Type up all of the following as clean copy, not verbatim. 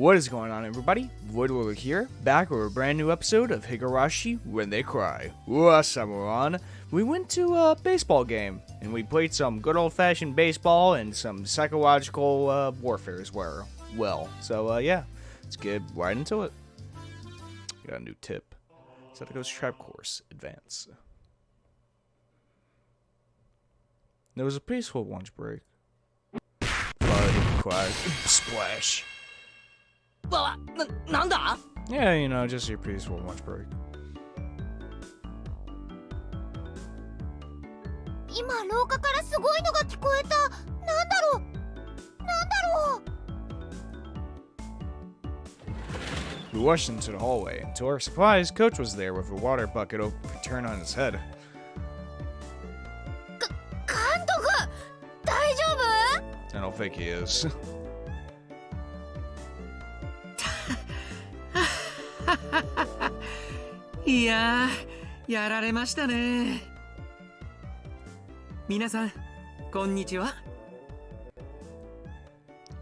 What is going on, everybody? Voidlego here, back with a brand new episode of Higurashi When They Cry. Last time we were on, we went to a baseball game, and we played some good old-fashioned baseball and some psychological warfare as well. So, yeah, let's get right into it. Got a new tip. Satoko's Trap Course, Advance. There was a peaceful lunch break. Cry, splash. Yeah, you know, just your peaceful lunch break. 今廊下からすごいのが聞こえた。なんだろう。We rushed into the hallway, and to our surprise, Coach was there with a water bucket overturned on his head. 監督、大丈夫？ I don't think he is. いやー、やられましたね。皆さん、こんにちは。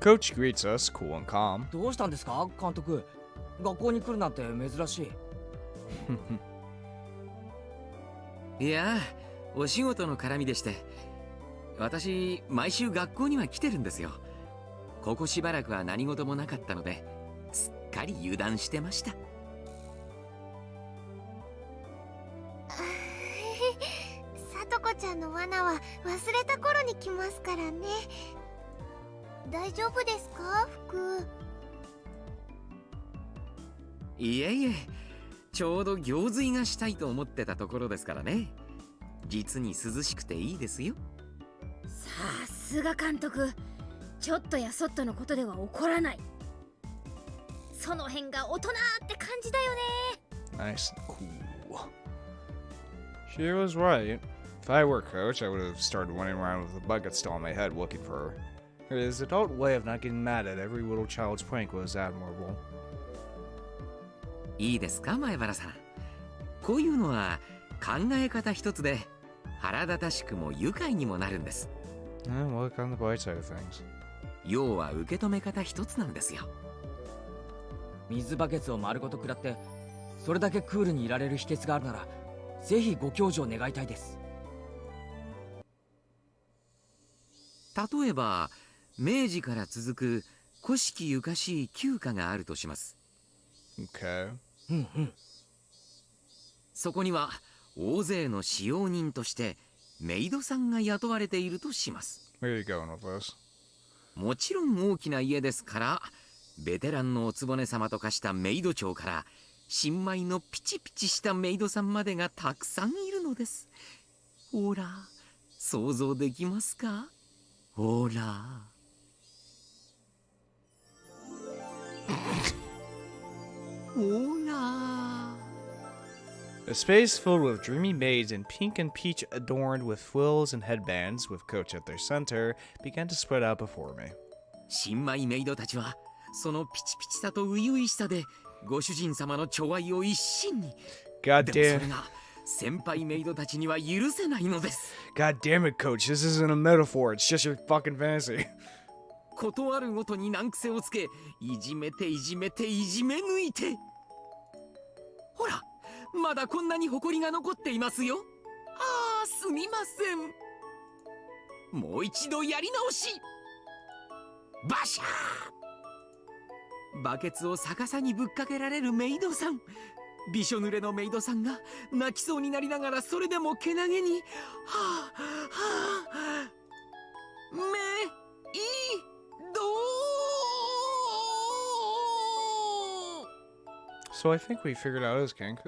Coach greets us, cool and calm. どうしたんですか、監督。学校に来るなんて珍しい。いやー、お仕事の絡みでして。私、毎週学校には来てるんですよ。ここしばらくは何事もなかったので、すっかり油断してました。さとこちゃんの罠は忘れた頃に来ますからね。大丈夫ですか、服。いえいえ、ちょうど行水がしたいと思ってたところですからね。実に涼しくていいですよ。さすが監督、ちょっとやそっとのことでは怒らない。その辺が大人って感じだよね。 Nice and cool. She was right. If I were Coach, I would have started running around with a bucket still on my head looking for her. His adult way of not getting mad at every little child's prank was admirable. いいですか、前原さん。こういうのは考え方一つで腹立たしくも愉快にもなるんです。Look on the bright side of things. 要は受け止め方一つなんですよ。水バケツを丸ごと食らってそれだけクールにいられる秘訣があるなら、ぜひご教授を願いたいです。例えば明治から続く古式ゆかしい旧家があるとします。 Okay. そこには大勢の使用人としてメイドさんが雇われているとします。 Where are you going with this? もちろん大きな家ですから、ベテランのお局様と化したメイド長から新米のピチピチしたメイドさんまでがたくさんいるのです。ほら、想像できますか？ほら。ほら。 A space filled with dreamy maids in pink and peach adorned with frills and headbands, with Coach at their center, began to spread out before me. 新米メイドたちはそのピチピチさと初々しさでご主人様の寵愛を一身に。 God でもそ damn. れが先輩メイドたちには許せないのです。 God damn it, Coach. This isn't a metaphor. It's just your fucking fantasy. 断るごとに難癖をつけ、いじめていじめていじめ抜いて。ほら、まだこんなに埃が残っていますよ。ああ、すみません。もう一度やり直し。バシャー。バケツを逆さにぶっかけられるメイドさん。びしょ濡れのメイドさんが泣きそうになりながら、それでもけなげにはあはあ、メイド。 So I think we figured out his kink.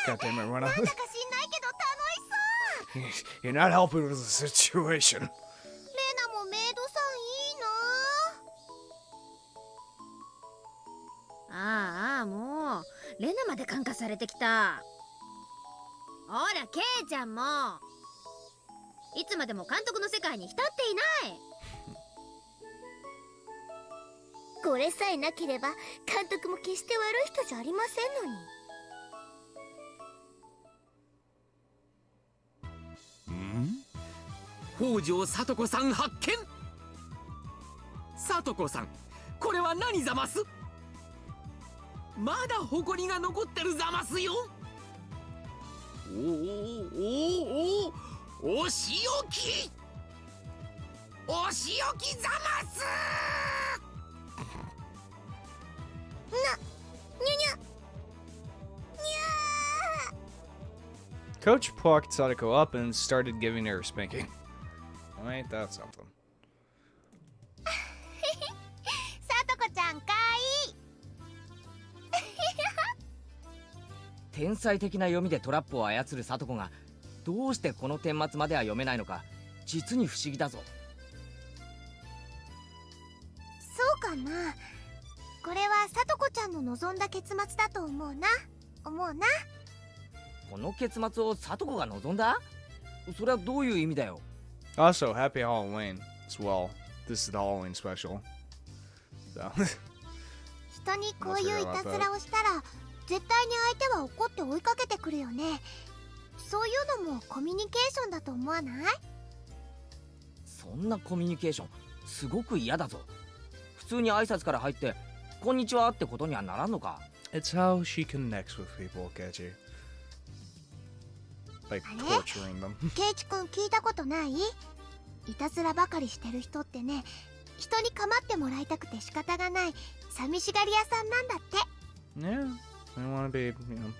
God damn it, run out. なんだか知んないけど楽しそう。 You're not helping with the situation. レナもメイドさんいいな。ああ、もうレナまで感化されてきた。ほら、ケイちゃんもいつまでも監督の世界に浸っていない。これさえなければ監督も決して悪い人じゃありませんのに。北条聡子さん発見。聡子さん、これは何ざます？まだ埃が残ってるざますよ。お仕置き、お仕置きざます。Coach plucked Sadako up and started giving her a spanking. Oh, ain't that something? さとこちゃんかいい。天才的な読みでトラップを操る聡子がどうしてこの顛末までは読めないのか実に不思議だぞ。そうかな。これはさとこちゃんの望んだ結末だと思うな。この結末を聡子が望んだ？それはどういう意味だよ。 Also, happy Halloween as well. This is the Halloween special. So. 人にこういういたずらをしたら絶対に相手は怒って追いかけてくるよね。そういうのもコミュニケーションだと思わない？そんなコミュニケーションすごく嫌だぞ。普通に挨拶から入ってこんにちはってことにはならんのか。 It's how she connects with people, Keiji. Like torturing them. ケイチくん聞いたことない？いたずらばかりしてる人ってね、人に構ってもらいたくて仕方がない寂しがり屋さんなんだって。 Yeah, they want to be,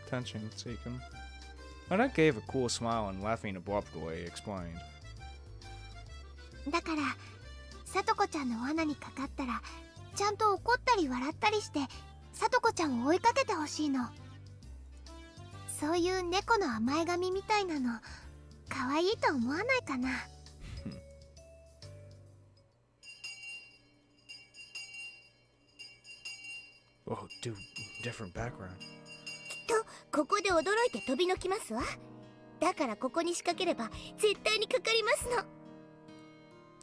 attention seeking. Anna gave a cool smile and laughing abruptly explained. だからさとこちゃんの罠にかかったらちゃんと怒ったり笑ったりしてさとこちゃんを追いかけてほしいの。そういう猫の甘え髪みたいなの可愛いと思わないかな。Oh, dude, different background. ここで驚いて飛びのきますわ。だからここに仕掛ければ絶対にかかりますの。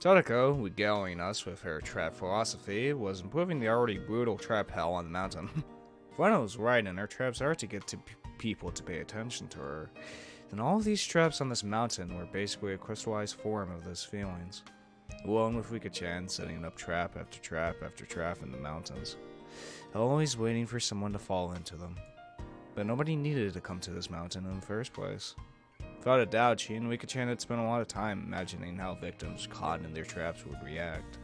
Sadako, regaling us with her trap philosophy, was improving the already brutal trap hell on the mountain. Fueno was right, and her traps are to get to people to pay attention to her. Then all of these traps on this mountain were basically a crystallized form of those feelings. Alone with Rika-chan setting up trap after trap after trap in the mountains, always waiting for someone to fall into them. But nobody needed to come to this mountain in the first place. Without a doubt, she and Rika-chan had spent a lot of time imagining how victims caught in their traps would react.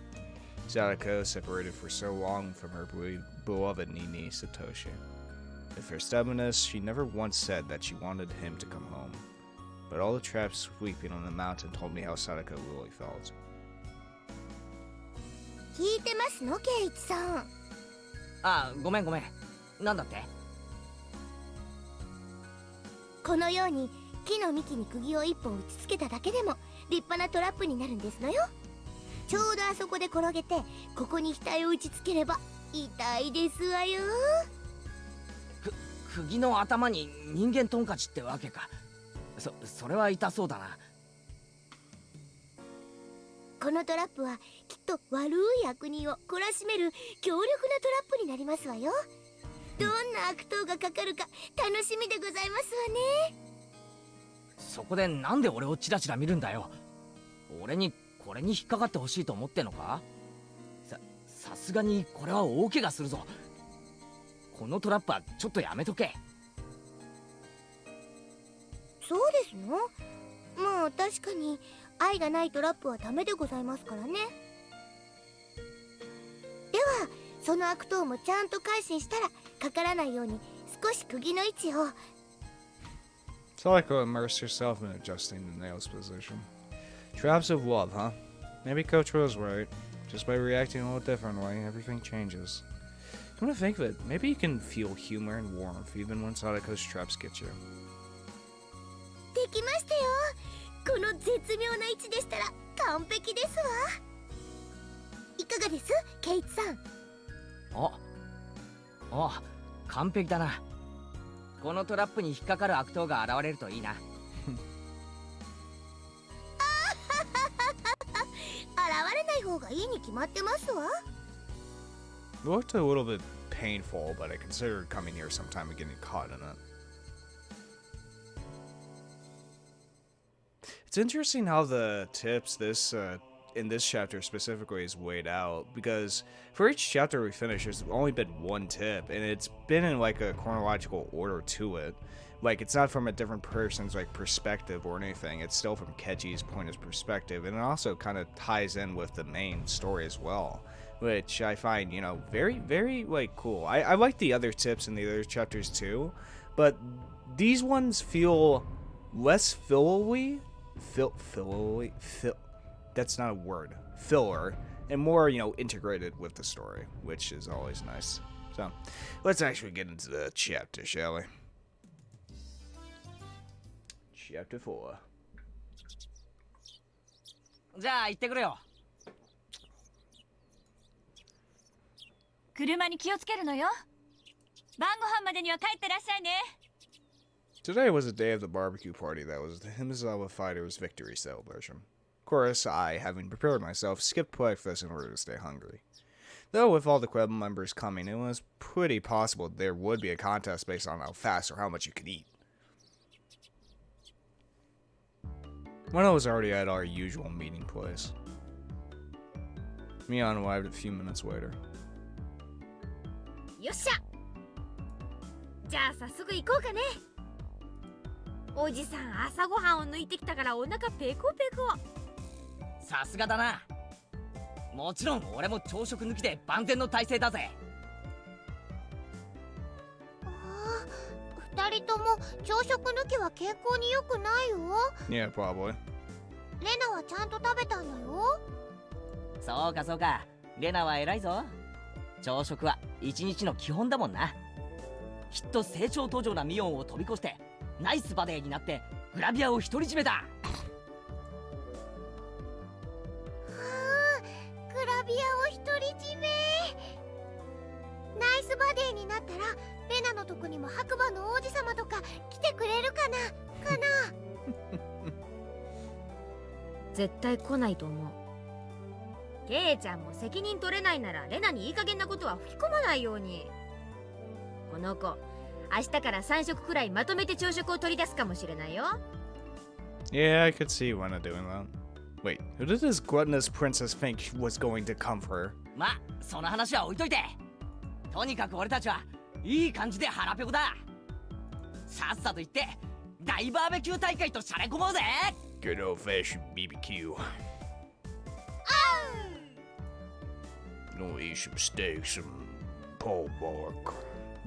Sadako separated for so long from her beloved Nini Satoshi. With her stubbornness, she never once said that she wanted him to come home. But all the traps sweeping on the mountain told me how Sadako really felt. 聞いてますのケイチさん。あ、ごめん。なんだって？このように木の幹に釘を一本打ちつけただけでも立派なトラップになるんですのよ。ちょうどあそこで転げてここに額を打ちつければ痛いですわよ。釘の頭に人間トンカチってわけか。それは痛そうだな。このトラップはきっと悪い悪人を懲らしめる強力なトラップになりますわよ。どんな悪党がかかるか楽しみでございますわね。そこでなんで俺をチラチラ見るんだよ。俺にこれに引っかかってほしいと思ってんのか？さすがにこれは大怪我するぞ。このトラップはちょっとやめとけ。そうですの？まあ確かに愛がないトラップはダメでございますからね。ではその悪党もちゃんと改心したらかからないように少し釘の位置を。 Sadako immersed herself in adjusting the nail's position. Traps of love, huh? Maybe Coach was right. Just by reacting a little differently, everything changes. Come to think of it, maybe you can feel humor and warmth even when Sadako's traps get you. できましたよ。この絶妙な位置でしたら完璧ですわ。いかがです、ケイチさん？あ、完璧だな。このトラップに引っかかる悪党が現れるといいな。現れない方がいいに決まってますわ。 It looked a little bit painful, but I considered coming here sometime and getting caught in it. It's interesting how the tips in this chapter specifically is weighed out, because for each chapter we finish, there's only been one tip, and it's been in like a chronological order to it. Like, it's not from a different person's like perspective or anything. It's still from Kechi's point of perspective, and it also kind of ties in with the main story as well, which I find, you know, very, very like cool. I like the other tips in the other chapters too, but these ones feel less that's not a word, filler, and more, you know, integrated with the story, which is always nice. So let's actually get into the chapter, shall we? Chapter 4. じゃあ行ってくるよ。車に気をつけるのよ。晩ご飯までには帰ってらっしゃいね。 Today was a day of the barbecue party that was the Himizawa Fighters' victory celebration. Of course, I, having prepared myself, skipped breakfast in order to stay hungry. Though with all the club members coming, it was pretty possible there would be a contest based on how fast or how much you could eat. Mona was already at our usual meeting place. Mion arrived a few minutes later. よっしゃ。じゃあ早速行こうかね。おじさん朝ごはんを抜いてきたからお腹ペコペコ。さすがだな。もちろん俺も朝食抜きで万全の体制だぜ。二人とも朝食抜きは健康に良くないよ。Yeah, probably. レナはちゃんと食べたんだよ。そうかそうか。レナは偉いぞ。朝食は一日の基本だもんな。きっと成長途上なミオンを飛び越してナイスバデーになってグラビアを独り占めだ。グラビアを独り占め。ナイスバデーになったらレナのとこにも白馬の王子様とか来てくれるかな絶対来ないと思う。ケイちゃんも責任取れないならレナにいい加減なことは吹き込まないように。この子明日から3食くらいまとめて朝食を取り出すかもしれないよ。 Yeah, I could see Wena doing that. Wait, who did this gluttonous princess think was going to come for her? まあその話は置いといて、とにかく俺たちはいい感じで腹ペコだ。さっさと行って大バーベキュー大会としゃれ込もうぜ。 Good old-fashioned BBQ. Gonna eat some steak, some pulled pork.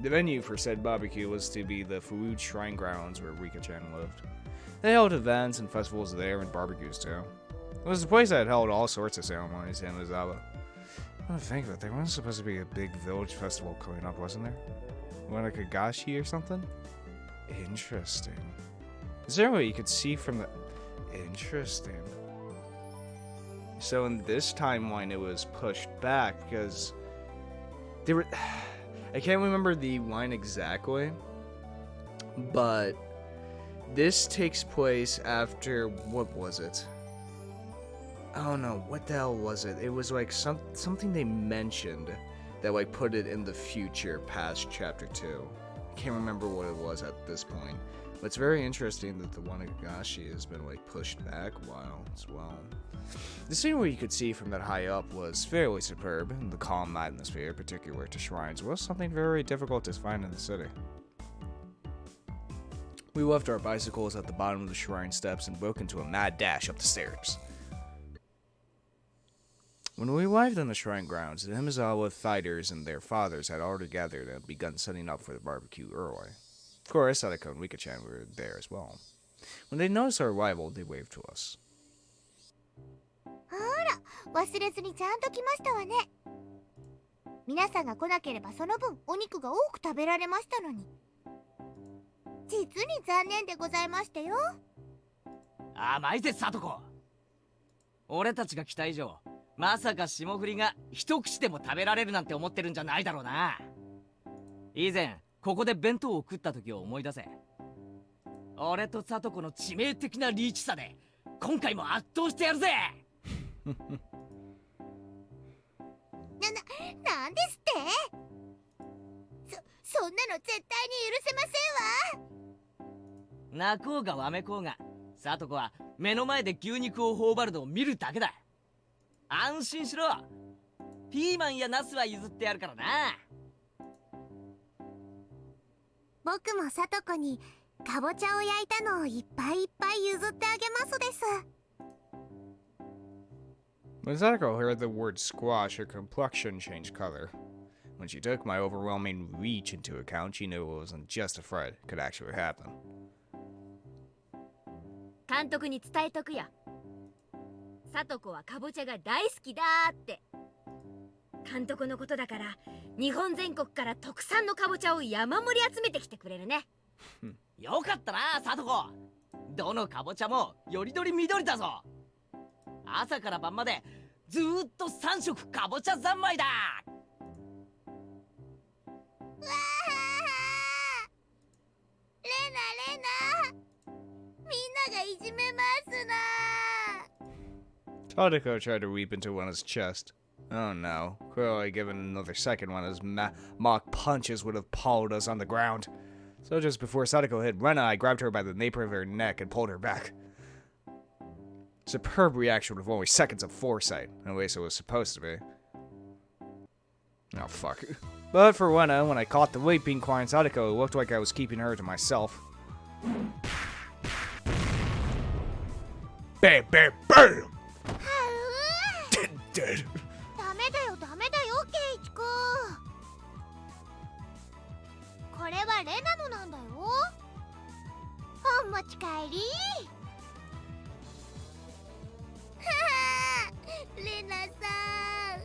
The venue for said barbecue was to be the Farood Shrine Grounds where Rika-chan lived. They held events and festivals there and barbecues too. It was a place that held all sorts of ceremonies in Mizawa. I think of it, there was supposed to be a big village festival coming up, wasn't there? Like a Higurashi or something? Interesting. Is there a way you could see from the... Interesting. So in this timeline it was pushed back because... They were... I can't remember the line exactly, but this takes place after, what was it? Oh no, what the hell was it? It was like something they mentioned that like put it in the future past chapter 2. I can't remember what it was at this point, but it's very interesting that the one at Higurashi has been like pushed back a while as well. The scene where you could see from that high up was fairly superb, and the calm atmosphere, particular to shrines, was something very difficult to find in the city. We left our bicycles at the bottom of the shrine steps and broke into a mad dash up the stairs. When we arrived on the shrine grounds, the Himizawa fighters and their fathers had already gathered and begun setting up for the barbecue early. Of course, Sadako and Rika-chan were there as well. When they noticed our arrival, they waved to us. 忘れずにちゃんと来ましたわね。皆さんが来なければその分お肉が多く食べられましたのに。実に残念でございましたよ。甘いぜサトコ。俺たちが来た以上、まさか霜降りが一口でも食べられるなんて思ってるんじゃないだろうな。以前ここで弁当を食った時を思い出せ。俺とサトコの致命的なリーチさで今回も圧倒してやるぜ。なんですってそんなの絶対に許せませんわ。泣こうがわめこうがサトコは目の前で牛肉を頬張るのを見るだけだ。安心しろ。ピーマンやナスは譲ってやるからな。僕もさとこにかぼちゃを焼いたのをいっぱいいっぱい譲ってあげますです。When Sadako heard the word squash, her complexion changed color. When she took my overwhelming reach into account, she knew it wasn't just a fright, it could actually happen. 監督に伝えとくよ。さとこはかぼちゃが大好きだって。監督のことだから日本全国から特産のかぼちゃを山盛り集めてきてくれるね。よかったな、サトコ。どのかぼちゃもよりどり緑だぞ。朝から晩までずーっと3食かぼちゃ三昧だ。わあ、レナみんながいじめますな。 Sadako tried to weep into Wena's chest. Oh no, clearly given another second, Wena's mock punches would have palled us on the ground. So just before Sadako hit Rena, I grabbed her by the nape of her neck and pulled her back. Superb reaction with only seconds of foresight, at least it was supposed to be. Oh fuck. But for Rena, when I caught the weeping crying Sadako, it looked like I was keeping her to myself. Bam, bam, bam! Dead, dead. ダメだよダメだよケイチ君。これはレナのなんだよ。お持ち帰り。ははレナさん。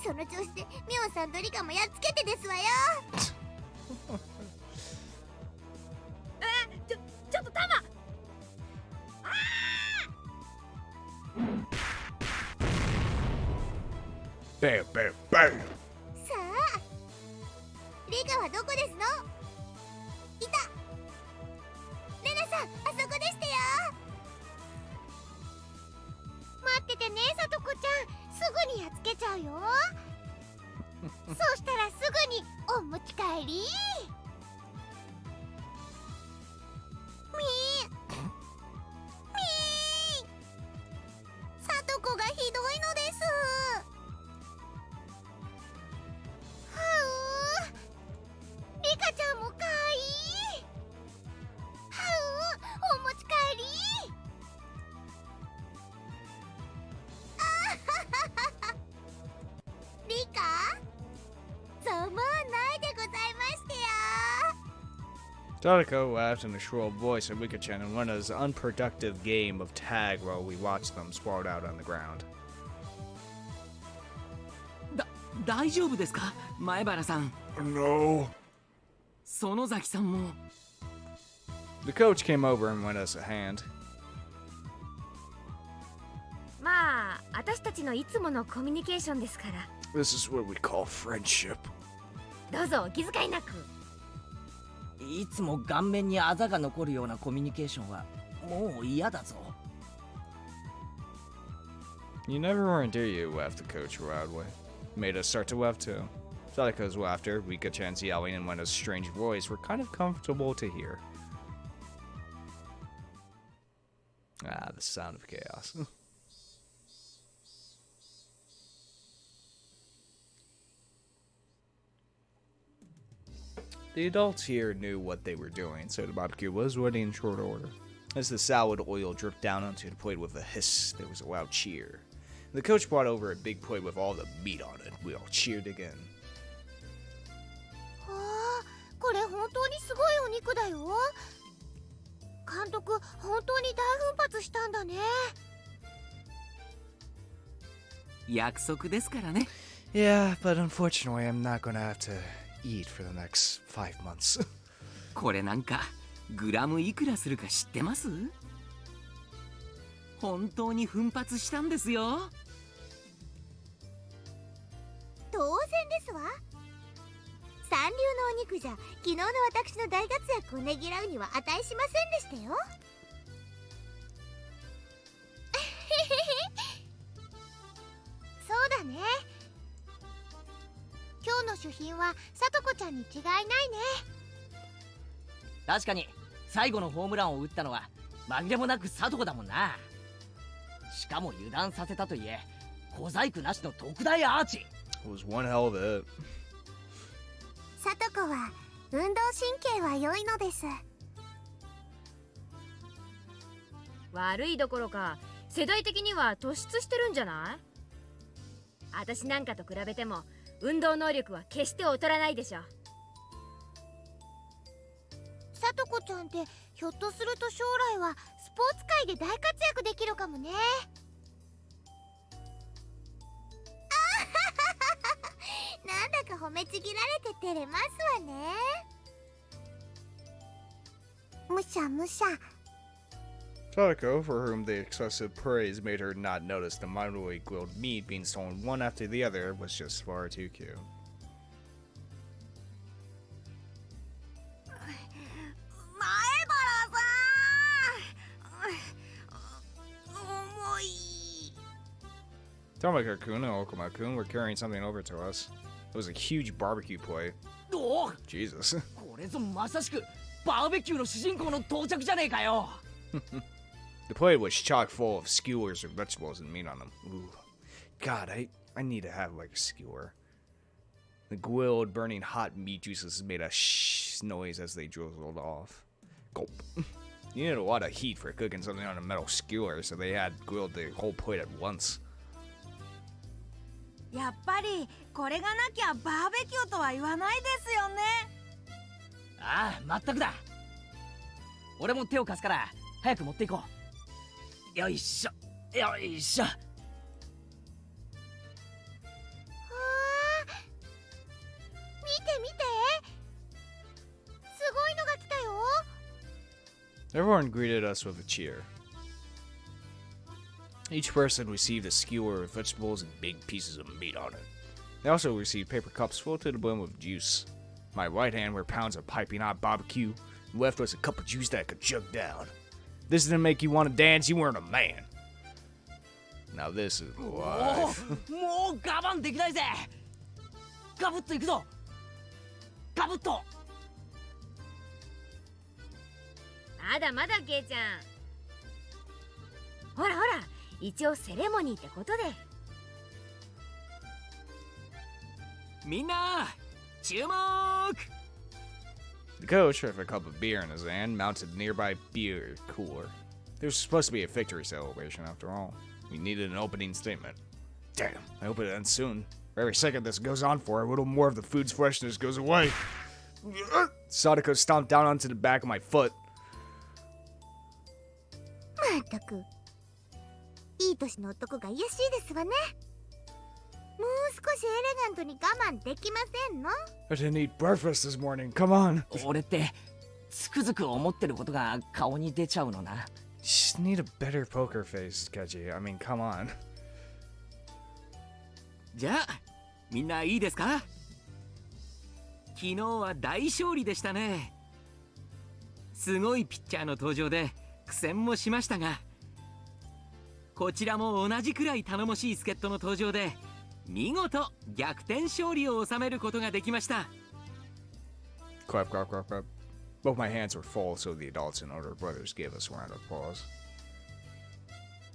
その調子でミオンさんとリカもやっつけてですわよ。ちょっとタマ。Bam, bam, bam! さあリカはどこですの。いた。レナさんあそこでしたよ。待っててねさとこちゃん、すぐにやっつけちゃうよ。そしたらすぐにお持ち帰り。みーさとこがひどいのです。はうリカちゃんもかわいい。はうお持ち帰り。あはははリカざまあないでございましてよ。Sadako laughed in a shrill voice at Rika-chan and Wena's unproductive game of tag while we watched them sprawled out on the ground. 大丈夫ですか、前原さん。 No. 園崎さんも。 The coach came over and lent us a hand. まあ私たちのいつものコミュニケーションですから。 This is what we call friendship. どうぞお気遣いなく。いつも顔面にあざが残るようなコミュニケーションはもう嫌だぞ。 You never weren't, do you? Laughed the coach loudly. Made us start to laugh too. Sadako's laughter, Rika-chan's yelling, and Wena's strange voice were kind of comfortable to hear. Ah, the sound of chaos. The adults here knew what they were doing, so the barbecue was ready in short order. As the salad oil dripped down onto the plate with a hiss, there was a loud cheer. The coach brought over a big plate with all the meat on it. We all cheered again. わあ、これ本当にすごいお肉だよ。監督、本当に大奮発したんだね。約束ですからね。 Yeah, but unfortunately I'm not gonna have to eat for the next 5 months. これなんかグラムいくらするか知ってます？本当に奮発したんですよ。当然ですわ。三流のお肉じゃ昨日の私の大活躍をねぎらうには値しませんでしたよ。そうだね。今日の主賓はさとこちゃんに違いないね。確かに最後のホームランを打ったのは紛れもなく聡子だもんな。しかも油断させたといえ小細工なしの特大アーチ。 It was one hell of a hit. さとこは運動神経は良いのです。悪いどころか世代的には突出してるんじゃない？私なんかと比べても運動能力は決して劣らないでしょ。さとこちゃんってひょっとすると将来はスポーツ界で大活躍できるかもね。なんだか褒めちぎられて照れますわね。むしゃむしゃ。 Sadako, for whom the excessive praise made her not notice the mildly grilled meat being stolen one after the other, was just far too cute. 前原さん、重い。 Tamaka-kun and Okuma-kun were carrying something over to us. It was a huge barbecue plate. おお、 Jesus. これぞまさしくバーベキューの主人公の到着じゃねえかよ。 The plate was chock full of skewers or vegetables and meat on them. Ooh. God, I need to have like a skewer. The grilled, burning hot meat juices made a shh noise as they drizzled off. Gulp. You need a lot of heat for cooking something on a metal skewer, so they had grilled the whole plate at once. やっぱりこれがなきゃバーベキューとは言わないですよね。ああ、まったくだ。俺も手を貸すから早く持っていこう。よいしょよいしょ。わあ、見て見て、すごいのが来たよ。 Everyone greeted us with a cheer. Each person received a skewer with vegetables and big pieces of meat on it. They also received paper cups full to the brim with juice. My right hand were pounds of piping hot barbecue, and left was a cup of juice that I could chug down. This didn't make you want to dance, you weren't a man. Now this is お life. お、もう我慢できないぜ。ガブッといくぞ。ガブッと。まだまだケイちゃん。ほらほら、一応セレモニーってことで。みんな注目。 The coach, with a cup of beer in his hand, mounted a nearby beer cooler. There was supposed to be a victory celebration after all. We needed an opening statement. Damn, I hope it ends soon. For every second this goes on for, a little more of the food's freshness goes away. Sadako stomped down onto the back of my foot. まったく、いい年の男が卑しいですわね。もう少しエレガントに我慢できませんの？ I didn't eat breakfast this morning, come on. 俺ってつくづく思ってることが顔に出ちゃうのな。You just need a better poker face, Keji. I mean, come on. じゃあみんないいですか？昨日は大勝利でしたね。すごいピッチャーの登場で苦戦もしましたが、こちらも同じくらい頼もしい助っ人の登場で見事逆転勝利を収めることができました。 Clap, clap, clap, clap. Both my hands were full, so the adults and older brothers gave us a round of applause.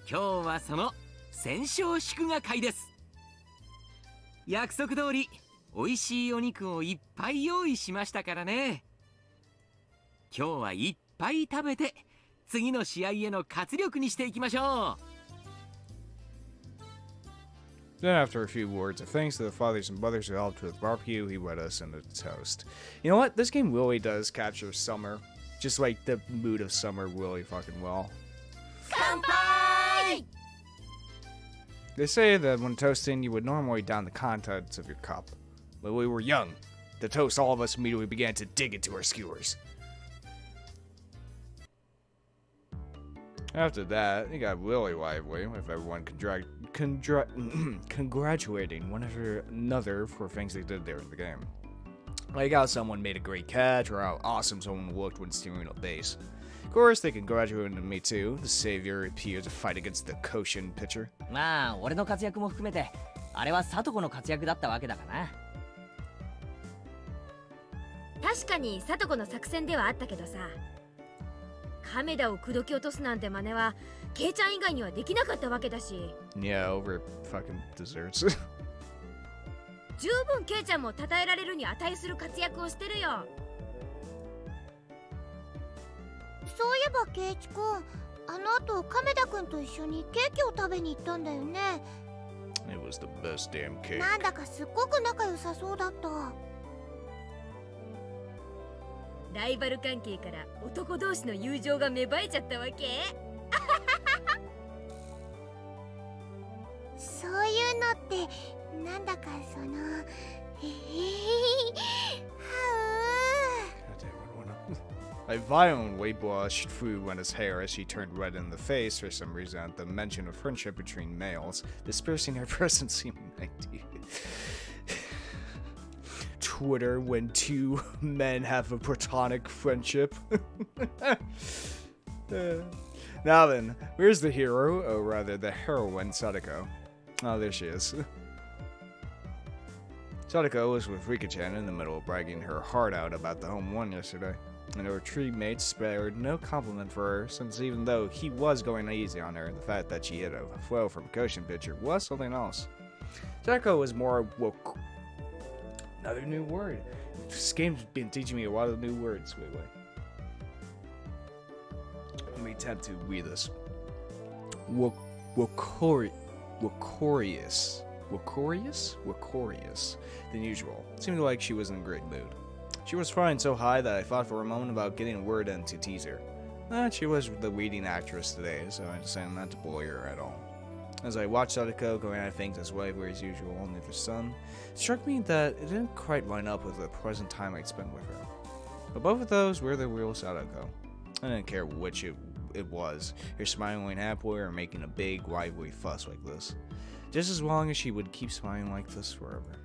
今日はその戦勝祝賀会です。約束通り美味しいお肉をいっぱい用意しましたからね。今日はいっぱい食べて次の試合への活力にしていきましょう。 Then, after a few words of thanks to the fathers and brothers who helped with barbecue, he led us into toast. You know what? This game really does capture summer. Just like the mood of summer really fucking well. 乾杯！ They say that when toasting, you would normally down the contents of your cup. When we were young, to toast, all of us immediately began to dig into our skewers. After that, it got really lively, with everyone congratulating one another for things they did during the game. Like how someone made a great catch, or how awesome someone looked when stealing a base. Of course, they congratulated me too. The savior appeared to fight against the Koshin pitcher. まあ俺の活躍も含めてあれは聡子の活躍だったわけだがな。確かに聡子の作戦ではあったけどさ、亀田を口説き落とすなんて真似はケイちゃん以外にはできなかったわけだし、 Yeah, over fucking desserts. 十分ケイちゃんも称えられるに値する活躍をしてるよ。そういえばケイチくん、あの後亀田くんと一緒にケーキを食べに行ったんだよね。 It was the best damn cake. なんだかすっごく仲良さそうだった。ライバル関係から男同士の友情が芽生えちゃったわけ。そういうのってなんだかそのは God damn it, I violently blushed, flew in his hair as he turned red in the face for some reason at the mention of friendship between males, dispersing her presence seeming idea. Twitter when two men have a platonic friendship. Now then, where's the hero? Or rather, the heroine, Sadako. Oh, there she is. Sadako was with Rika-chan in the middle of bragging her heart out about the home run yesterday, and her teammates spared no compliment for her, since even though he was going easy on her, the fact that she hit a flow from a Koshin pitcher was something else. Sadako was more woke. Another new word. This game's been teaching me a lot of new words. Wait. Let me attempt to read this. Wakorious than usual. Seemed like she was in a great mood. She was flying so high that I thought for a moment about getting a word in to tease her. But she was the leading actress today, so I decided not to bully her at all. As I watched Sadako going at things as lively as usual under the sun, it struck me that it didn't quite line up with the present time I'd spent with her. But both of those were the real Sadako. I didn't care which it was, her smiling happily or making a big, lively fuss like this. Just as long as she would keep smiling like this forever.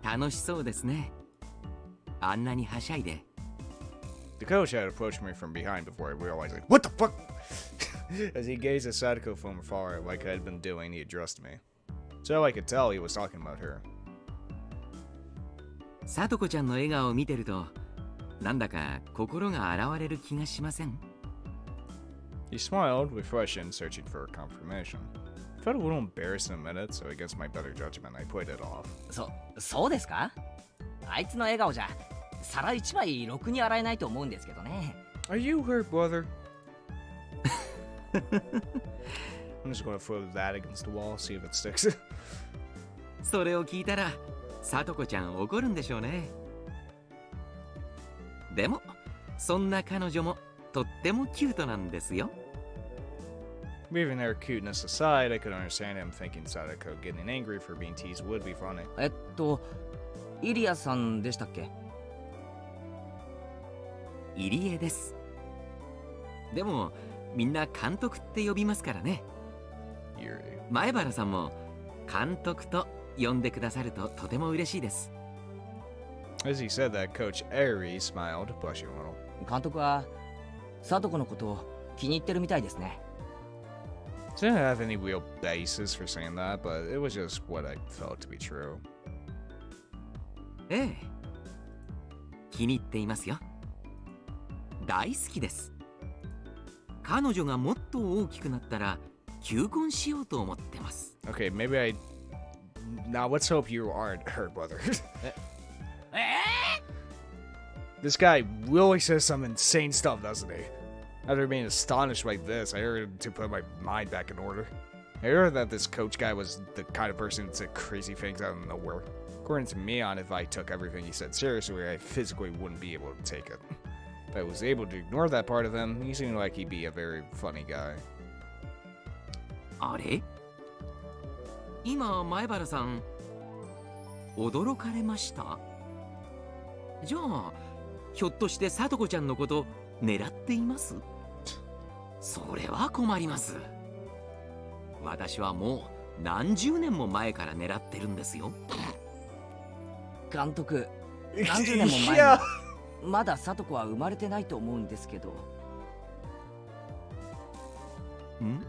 楽しそうですね。あんなにはしゃいで。 The coach had approached me from behind before I realized, like, what the fuck? As he gazed at Sadako from afar, like I had been doing, he addressed me. So I could tell he was talking about her. さとこちゃんの笑顔を見てると、なんだか心が洗われる気がしません？ He smiled, refreshing, searching for confirmation. Felt a little embarrassed in a minute, so against my better judgment, I put it off. そうですか？あいつの笑顔じゃ皿一枚ろくに洗えないと思うんですけどね。 Are you hurt, brother? I'm just gonna throw that against the wall, see if it sticks. それを聞いたら、さとこちゃん怒るんでしょうね。でも、そんな彼女もとってもキュートなんですよ。Leaving their cuteness aside, I could understand him thinking Sadako getting angry for being teased would be funny. イリアさんでしたっけ？入江です。でも、みんな監督って呼びますからね。前原さんも監督と呼んでくださるととても嬉しいです。As he said that, Coach Airi smiled, blushing a little. 監督はサトコのことを気に入ってるみたいですね。Didn't have any real basis for saying that, but it was just what I felt to be true. ええ、気に入っていますよ。大好きです。彼女がもっと大きくなったら求婚しようと思ってます。Okay, maybe I... Now let's hope you aren't hurt, brother. This guy really says some insane stuff, doesn't he? After being astonished like this, I heard to put my mind back in order. I heard that this coach guy was the kind of person who said crazy things out of nowhere. According to Mion, if I took everything he said seriously, I physically wouldn't be able to take it. If I was able to ignore that part of him, he seemed like he'd be a very funny guy. あれ？今、前原さん、驚かれました？じゃあ、ひょっとしてさとこちゃんのこと狙っています？それは困ります。私はもう何十年も前から狙ってるんですよ。監督、何十年も前にはまだサトコは生まれてないと思うんですけど。ん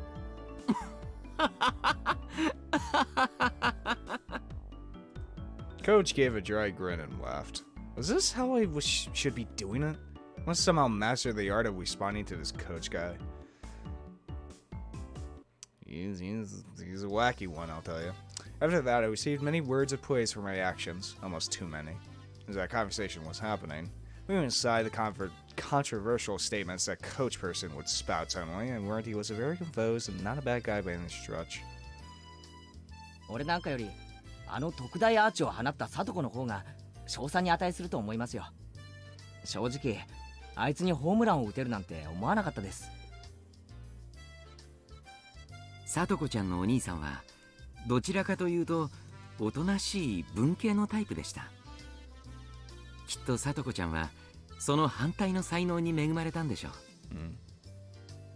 Coach gave a dry grin and laughed. Was this how I should be doing it? Must somehow master the art of responding to this coach guy. He's a wacky one, I'll tell you. After that, I received many words of praise for my actions, almost too many. As that conversation was happening, we went inside the controversial statements that coach person would spout suddenly, and learned he was a very composed and not a bad guy by any stretch. 俺なんかよりあの特大アーチを放った聡子の方が賞賛に値すると思いますよ。正直あいつにホームランを打てるなんて思わなかったです。聡子ちゃんのお兄さんはどちらかというとおとなしい文系のタイプでした。きっと聡子ちゃんはその反対の才能に恵まれたんでしょう。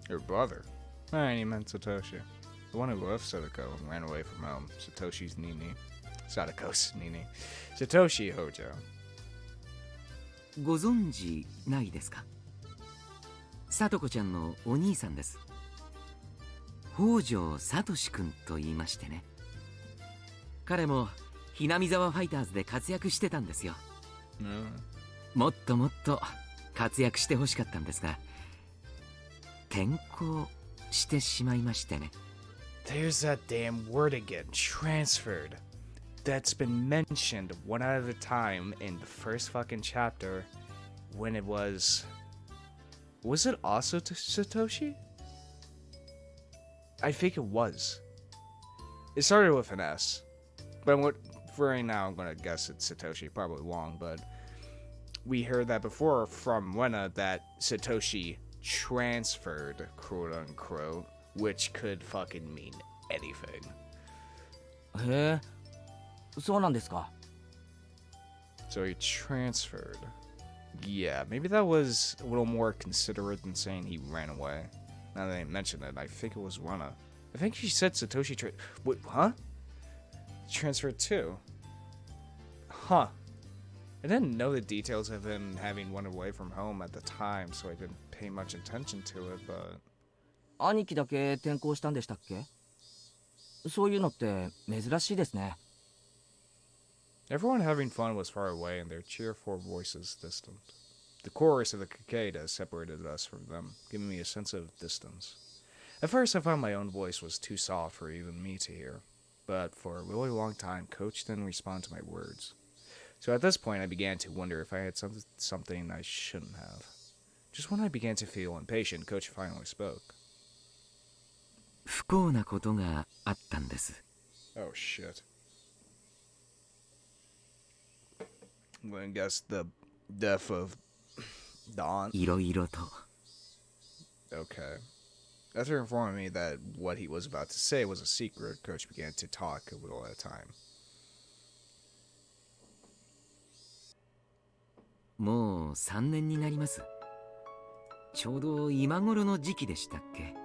Your brother? I meant Satoshi. The one who left Sadako and ran away from home. Satoshi's Nini. Sadako's Nini. Satoshi Hojo. ご存知ないですか？聡子ちゃんのお兄さんです。北条聡くんと言いましてね。彼もひなみ沢ファイターズで活躍してたんですよ。もっともっと活躍してほしかったんですが、転校してしまいましてね。There's that damn word again, transferred. That's been mentioned one at a time in the first fucking chapter when it was... Was it also to Satoshi? I think it was. It started with an S. But for right now, I'm gonna guess it's Satoshi. Probably wrong, but... We heard that before from Wena that Satoshi transferred, quote unquote, which could fucking mean anything. へえ、そうなんですか。So he transferred. Yeah, maybe that was a little more considerate than saying he ran away. Now that I mention it, I think it was Rana. I think she said Satoshi wait, huh? Transferred too. Huh. I didn't know the details of him having run away from home at the time, so I didn't pay much attention to it, but... 兄貴だけ転校したんでしたっけ？そういうのって珍しいですね。Everyone having fun was far away and their cheerful voices distant. The chorus of the cicada separated us from them, giving me a sense of distance. At first I found my own voice was too soft for even me to hear, but for a really long time Coach didn't respond to my words. So at this point I began to wonder if I had something I shouldn't have. Just when I began to feel impatient, Coach finally spoke. 不幸なことがあったんです。Oh shit. I'm gonna guess the death of the aunt. いろいろと。Okay. After informing me that what he was about to say was a secret, Coach began to talk a little at a time. もう3年になります。ちょうど今頃の時期でしたっけ。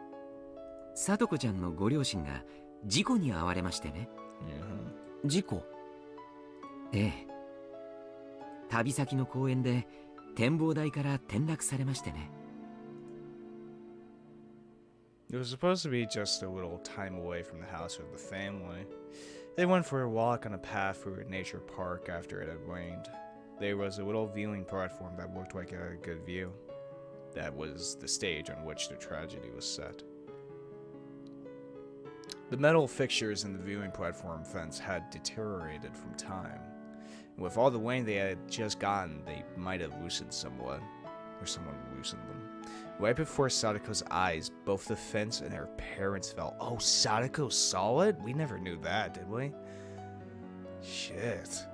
聡子ちゃんのご両親が事故に遭われましてね。事故？ええ。旅先の公園で展望台から転落されましてね。It was supposed to be just a little time away from the house of the family. They went for a walk on a path through a nature park after it had rained. There was a little viewing platform that looked like a good view. That was the stage on which the tragedy was set. The metal fixtures in the viewing platform fence had deteriorated from time. And with all the rain they had just gotten, they might have loosened somewhat. Or someone loosened them. Right before Sadako's eyes, both the fence and her parents fell. Oh, Sadako saw it? We never knew that, did we? Shit.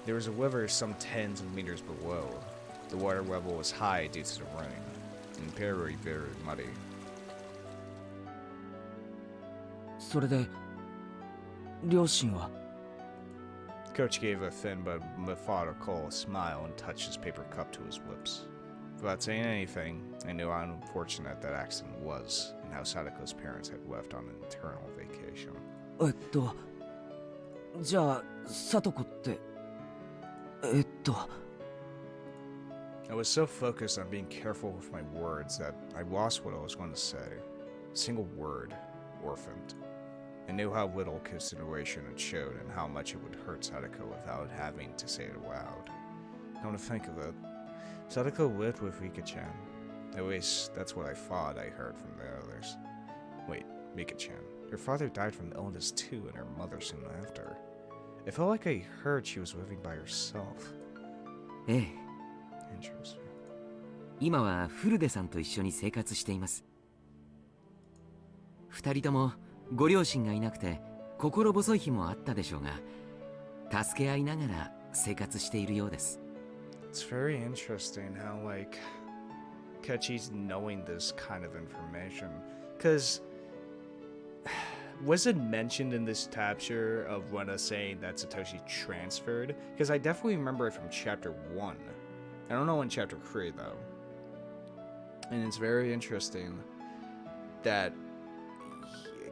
There was a river some tens of meters below. The water level was high due to the rain, and very, very muddy. それで両親は？ Coach gave a thin but methodical smile and touched his paper cup to his lips. Without saying anything, I knew how unfortunate that accident was, and how Sadako's parents had left on an internal vacation. じゃあ聡子ってI was so focused on being careful with my words that I lost what I was going to say. A single word, orphaned. I knew how little consideration it showed and how much it would hurt Sadako without having to say it aloud. Come to think of it, Sadako lived with Rika-chan. At least, that's what I thought I heard from the others. Wait, Rika-chan. Her father died from illness too, and her mother soon after. It felt like I heard she was living by herself. ええ、 Interesting. 今はフルデさんと一緒に生活しています。二人ともご両親がいなくて心細い日もあったでしょうが、助け合いながら生活しているようです。It's very interesting how, like, Kechi's knowing this kind of information. Because, was it mentioned in this chapter of Rena saying that Satoshi transferred? Because I definitely remember it from chapter 1. I don't know in chapter 3, though. And it's very interesting that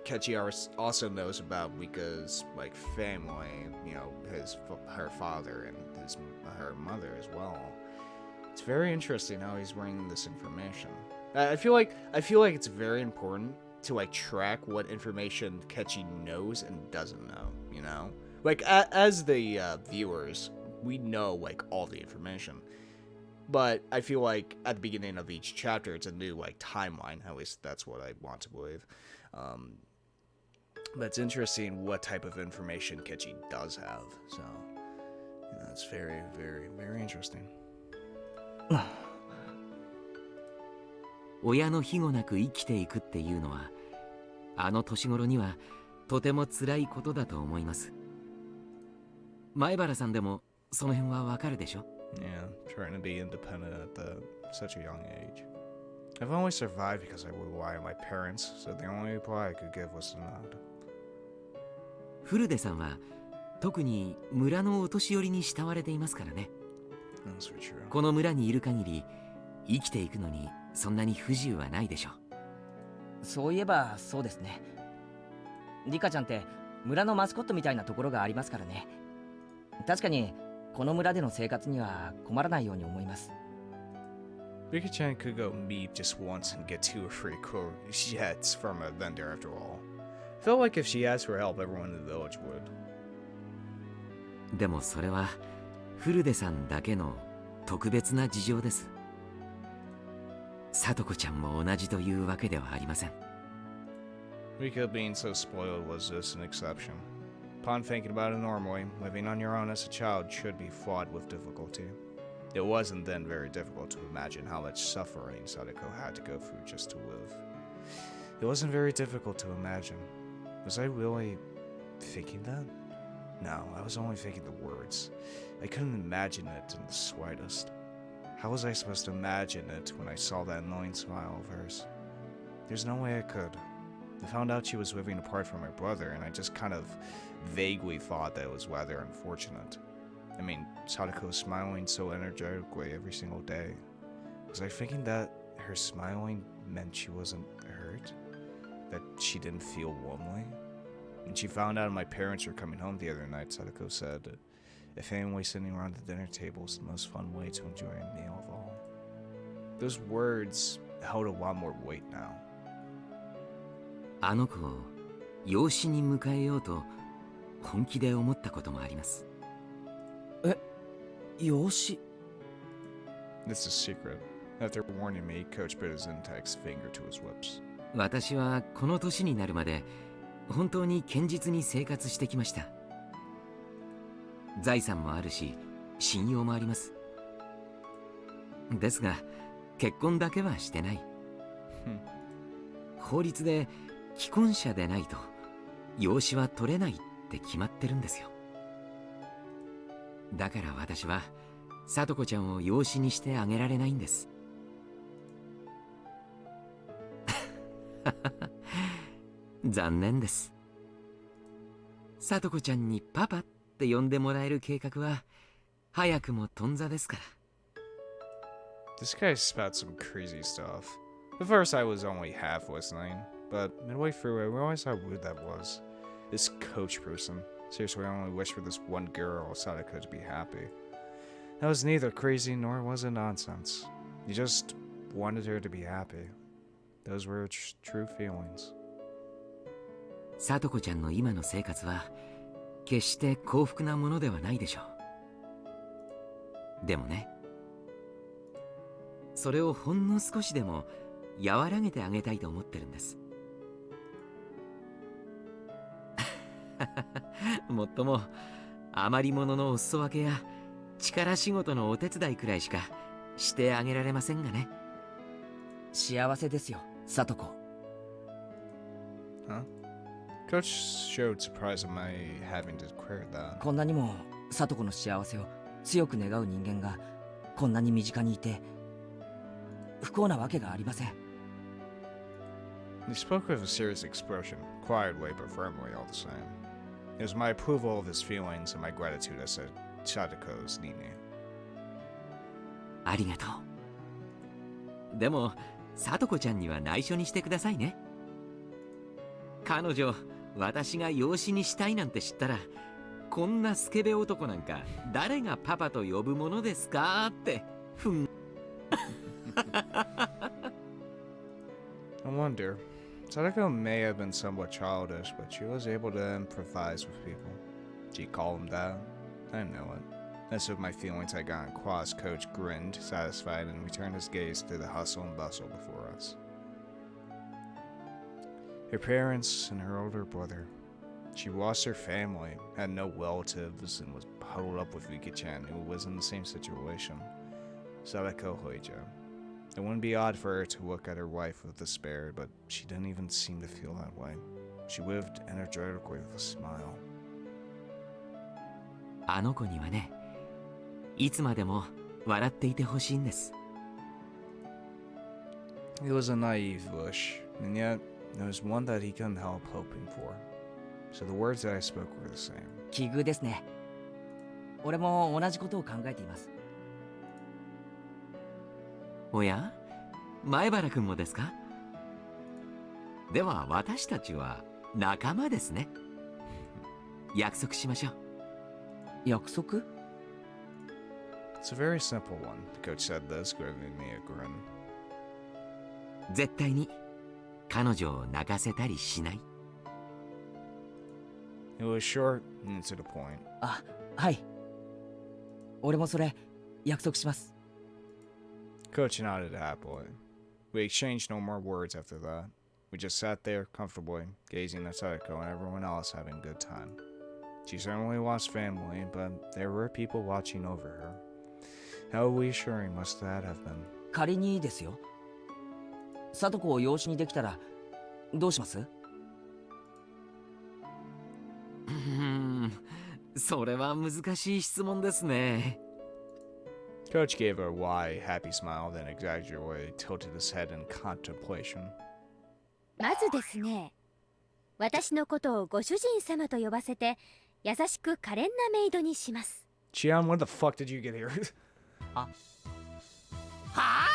Kechi also knows about Rika's, like, family, you know, her father and her mother as well. It's very interesting how he's bringing this information. I feel like it's very important to, like, track what information Kechi knows and doesn't know, you know? Like, as the viewers, we know, like, all the information. But I feel like at the beginning of each chapter, it's a new, like, timeline. At least that's what I want to believe. But it's interesting what type of information Kechi does have. So, you know, it's very, very, very interesting. 親の庇護なく生きていくっていうのは、あの年頃にはとても辛いことだと思います。前原さんでもその辺はわかるでしょ？ Yeah, trying to be independent at such a young age. I've only survived because I rely on my parents, so the only reply I could give was a nod. フルデさんは特に村のお年寄りに慕われていますからね。That's for true. この村にいる限り生きていくのにそんなに不自由はないでしょう。そういえばそうですね。リカちゃんって村のマスコットみたいなところがありますからね。確かにこの村での生活には困らないように思います。Rika-chan could go meet just once and get 2 or 3 cool jets from a vendor after all. Felt like if she asked for help, everyone in the village would. でもそれはフルデさんだけの特別な事情です。聡子ちゃんも同じというわけではありません。Rika being so spoiled was just an exception. Upon thinking about it normally, living on your own as a child should be fraught with difficulty. It wasn't then very difficult to imagine how much suffering Sadako had to go through just to live. It wasn't very difficult to imagine. Was I really thinking that? No, I was only thinking the words. I couldn't imagine it in the slightest. How was I supposed to imagine it when I saw that annoying smile of hers? There's no way I could. I found out she was living apart from her brother, and I just kind of vaguely thought that it was rather unfortunate. I mean, Sadako was smiling so energetically every single day. Was I thinking that her smiling meant she wasn't hurt? That she didn't feel lonely? When she found out my parents were coming home the other night, Sadako said, "A family sitting around the dinner table is the most fun way to enjoy a meal of all." Those words held a lot more weight now. あの子を養子に迎えようと本気で思ったこともあります。養子？ This is secret. After warning me, Coach put his index finger to his lips. 私はこの年になるまで本当に堅実に生活してきました。財産もあるし信用もあります。ですが結婚だけはしてない。法律で既婚者でないと養子は取れないって決まってるんですよ。だから私は聡子ちゃんを養子にしてあげられないんです。残念です。聡子ちゃんにパパって呼んでもらえる計画は早くも頓挫ですから。This guy spat some crazy stuff. At first I was only half listening, but midway through I realized how rude that was. This coach person. Seriously, I only wish for this one girl, Sadako, to be happy. That was neither crazy nor was it nonsense. You just wanted her to be happy. Those were true feelings. 聡子ちゃんの今の生活は決して幸福なものではないでしょう。でもね、それをほんの少しでも和らげてあげたいと思ってるんです。もっとも余り物のお裾分けや力仕事のお手伝いくらいしかしてあげられませんがね。幸せですよ、サトコ。Huh? Coach showed surprise at my having declared that. こんなにもサトコの幸せを強く願う人間がこんなに身近にいて不幸なわけがありません。He spoke with a serious expression, quietly but firmly all the same. It was my approval of his feelings and my gratitude as Sadako's Nini. ありがとう。でもサトコちゃんには内緒にしてくださいね。彼女、私が養子にしたいなんて知ったら、こんなスケベ男なんか誰がパパと呼ぶものですかってふん。I wonder. Sadako may have been somewhat childish, but she was able to improvise with people. She'd call him dad. I didn't know it. As of my feelings I got across, Coach grinned, satisfied, and returned his gaze to the hustle and bustle before us. Her parents and her older brother. She lost her family, had no relatives, and was huddled up with Yuki-chan, who was in the same situation. Sadako Hoija. It wouldn't be odd for her to look at her wife with despair, but she didn't even seem to feel that way. She lived energetically with a smile. あの子にはね、いつまでも笑っていてほしいんです。It was a naive wish, and yet it was one that he couldn't help hoping for. So the words that I spoke were the same. 奇遇ですね。俺も同じことを考えています。おや、前原くんもですか？では私たちは仲間ですね。約束しましょう。約束？ It's a very simple one. The coach said this, giving me a grin. 絶対に彼女を泣かせたりしない。It was short and to the point. あ、はい。俺もそれ約束します。Coach nodded happily. We exchanged no more words after that. We just sat there comfortably, gazing at Sadako and everyone else having a good time. She certainly lost family, but there were people watching over her. How reassuring must that have been? 仮にですよ。サトコを養子にできたらどうします？それは難しい質問ですね。Coach gave a wide, happy smile, then exaggerated, tilted his head in contemplation. まずですね、私のことをご主人様と呼ばせて優しく可憐なメイドにします。Chian, when the fuck did you get here? はあ？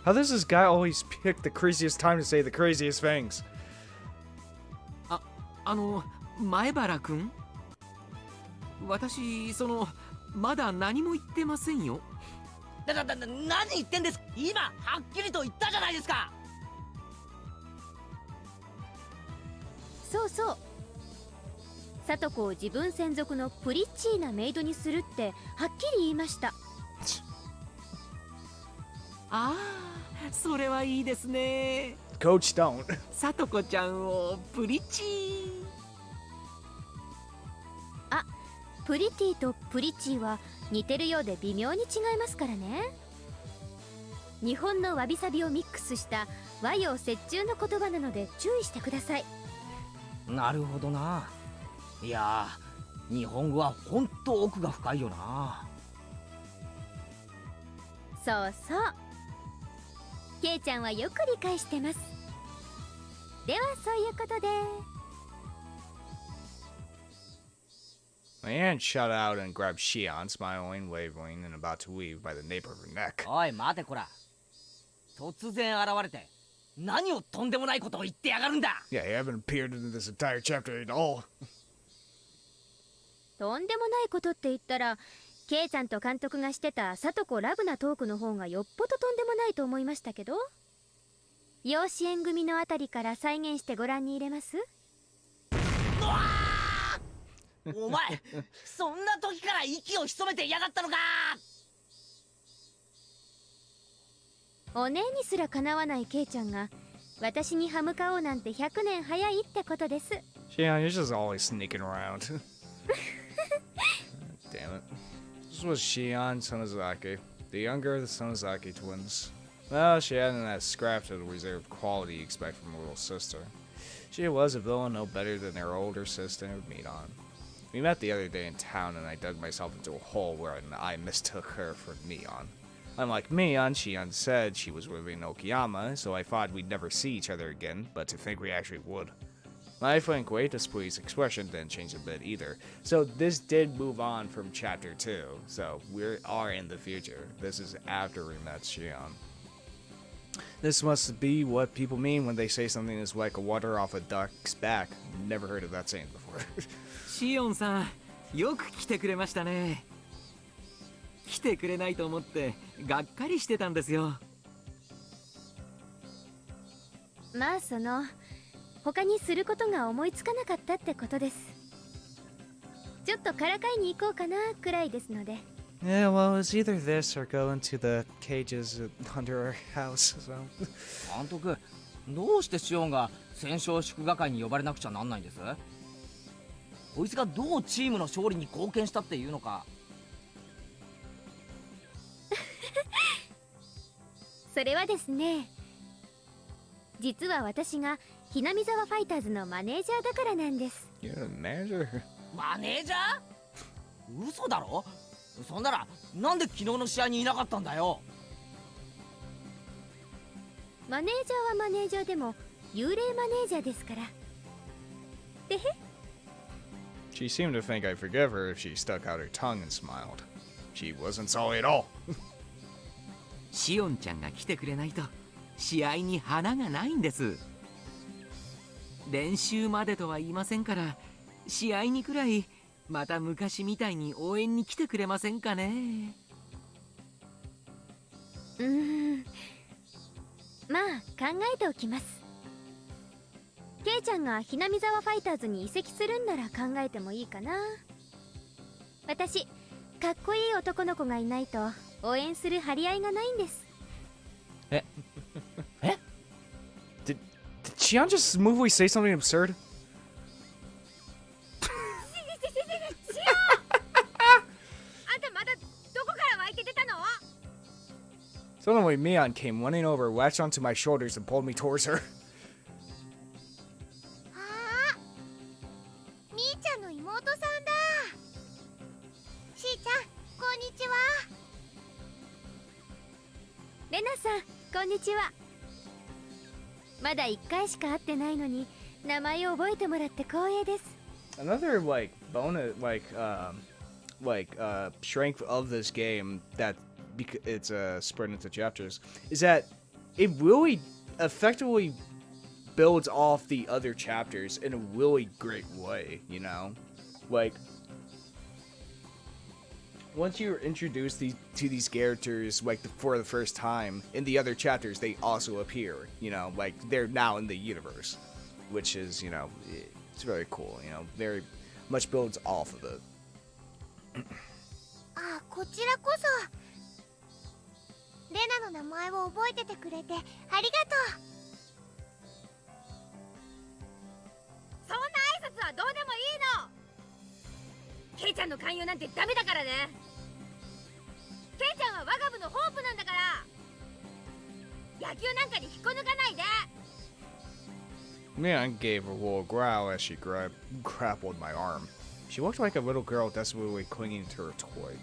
How does this guy always pick the craziest time to say the craziest things? 前原くん？私、まだ何も言ってませんよ。何言ってんです？今はっきりと言ったじゃないですか。そうそう。サトコを自分専属のプリッチーなメイドにするってはっきり言いました。ああ、それはいいですね。Coach, don't. サトコちゃんをプリチー。あ、プリティとプリチーは似てるようで微妙に違いますからね。日本のわびさびをミックスした和洋折衷の言葉なので注意してください。なるほどな。いやー、日本語はほんと奥が深いよな。そうそう。ケイちゃんはよく理解してます。ではそういうことで。My aunt shot out and grabbed Shion, smiling, wavering, and about to leave by the nape of her neck. おい待てこら。突然現れて何をとんでもないことを言ってやがるんだ。 Yeah, you haven't appeared in this entire chapter at all. とんでもないことって言ったら、ケイちゃんと監督がしてたサトコラブなトークの方がよっぽどとんでもないと思いましたけど。養子縁組のあたりから再現してご覧に入れます？お前そんな時から息を潜めていやがったのか。お姉にすらかなわないケイちゃんが私に歯向かおうなんて100年早いってことです。 Shion, you're just always sneaking around. Damn it. This was Shion Sonozaki, the younger of the Sonozaki twins. Well, she hadn't that scrapped of the reserved quality you expect from a little sister. She was a villain no better than her older sister, Mion. We met the other day in town and I dug myself into a hole where I mistook her for Mion. Unlike Mion, Shion said she was living in Okayama, so I thought we'd never see each other again, but to think we actually would. My frank way to squeeze expression didn't change a bit either, so this did move on from chapter 2, so we are in the future. This is after we met Shion. This must be what people mean when they say something is like a water off a duck's back. Never heard of that saying before. シオンさん、よく来てくれましたね。来てくれないと思ってがっかりしてたんですよ。まあ他にすることが思いつかなかったってことです。ちょっとからかいに行こうかなくらいですので。Yeah, well, it's either this or go into the cages under our house, so. 監督、どうしてシオンが戦勝祝賀会に呼ばれなくちゃなんないんです？こいつがどうチームの勝利に貢献したっていうのか。それはですね、実は私がひなみ沢ファイターズのマネージャーだからなんです。You're a manager? マネージャー？嘘だろ？そんならなんで昨日の試合にいなかったんだよ。マネージャーはマネージャーでも幽霊マネージャーですから。でへ。She seemed to think I'd forgive her if she stuck out her tongue and smiled. She wasn't sorry at all. シオンちゃんが来てくれないと試合に花がないんです。練習までとは言いませんから、試合にくらいまた昔みたいに応援に来てくれませんかね。まあ考えておきます。ケイちゃんがひなみ沢ファイターズに移籍するんなら考えてもいいかな。私かっこいい男の子がいないと応援する張り合いがないんです。Eh? Did Shion just smoothly say something absurd? あんたまだどこから湧いて出たの？ Suddenly, Mion came running over, latched onto my shoulders, and pulled me towards her. ああ、みーちゃんの妹さんだ。しーちゃん、こんにちは。レナさん、こんにちは。まだ1回しか会ってないのに名前を覚えてもらって光栄です。 Another bonus strength of this game that it's spread into chapters is that it really effectively builds off the other chapters in a really great way, you know? Like, once you're introduced to these characters for the first time in the other chapters, they also appear, you know, like they're now in the universe, which is, you know, it's very cool, you know, very much builds off of it. あ、こちらこそ。レナの名前を覚えててくれてありがとう。そんな挨拶はどうでもいいの。ケイちゃんの勧誘なんてダメだからね。ケイちゃんは我が部のホープなんだから、野球なんかに引っこ抜かないで。 Mion gave a little growl as she grappled my arm. She looked like a little girl desperately clinging to her toy.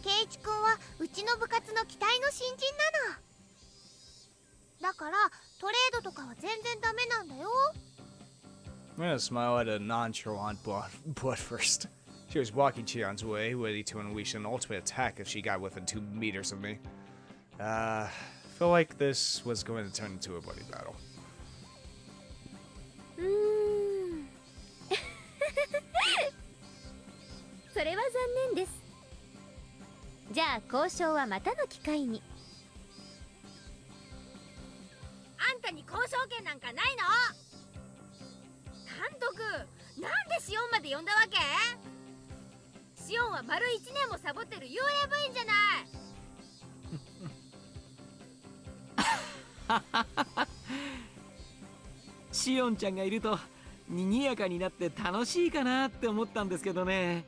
ケイチ君はうちの部活の期待の新人なの。だからトレードとかは全然ダメなんだよ。I'm gonna smile at a nonchalant blood first. She was walking Chion's way, ready to unleash an ultimate attack if she got within 2 meters of me. I feel like this was going to turn into a bloody battle. それは残念です。じゃあ交渉はまたの機会に。あんたに交渉権なんかないの？監督、なんでシオンまで呼んだわけ？シオンは丸1年もサボってる幽霊部員じゃない。シオンちゃんがいると賑やかになって楽しいかなって思ったんですけどね。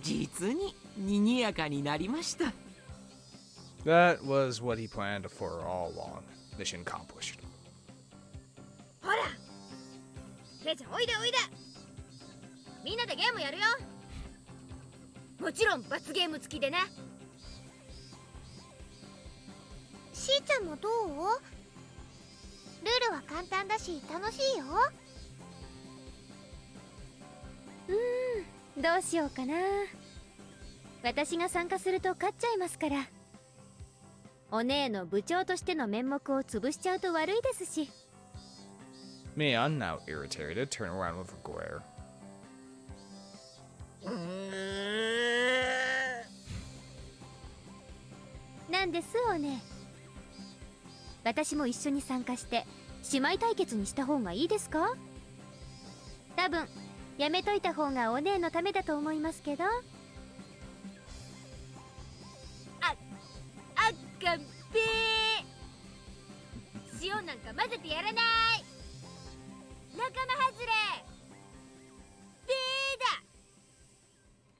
実に賑やかになりました。That was what he planned for all along. Mission accomplished. ほらケイちゃんおいでおいで、みんなでゲームやるよ。もちろん罰ゲーム付きでね。しーちゃんもどう？ルールは簡単だし楽しいよ。どうしようかな。私が参加すると勝っちゃいますから。お姉の部長としての面目を潰しちゃうと悪いですし。Mion, now irritated, turned around with a glare. なんですお姉。私も一緒に参加して姉妹対決にした方がいいですか？多分やめといた方がお姉のためだと思いますけど。あかんべー。塩なんか混ぜてやらない。仲間外れ。べーだ。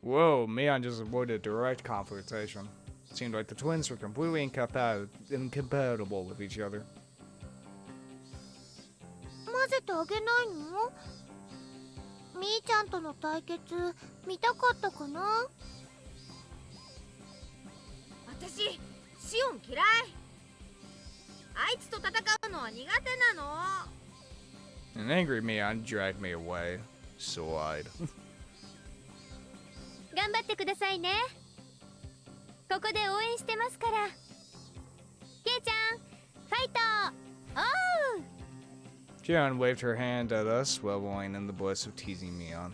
Whoa, Mion just avoided direct confrontation. It seemed like the twins were completely incompatible with each other. 混ぜてあげないの？みーちゃんとの対決見たかったかな？私シオン嫌い。あいつと戦うのは苦手なの。 An angry Mion dragged me away. Sighed. 頑張ってくださいね。ここで応援してますから。ケイちゃんファイト。おう。 Jian waved her hand at us, reveling in the bliss of teasing Mion.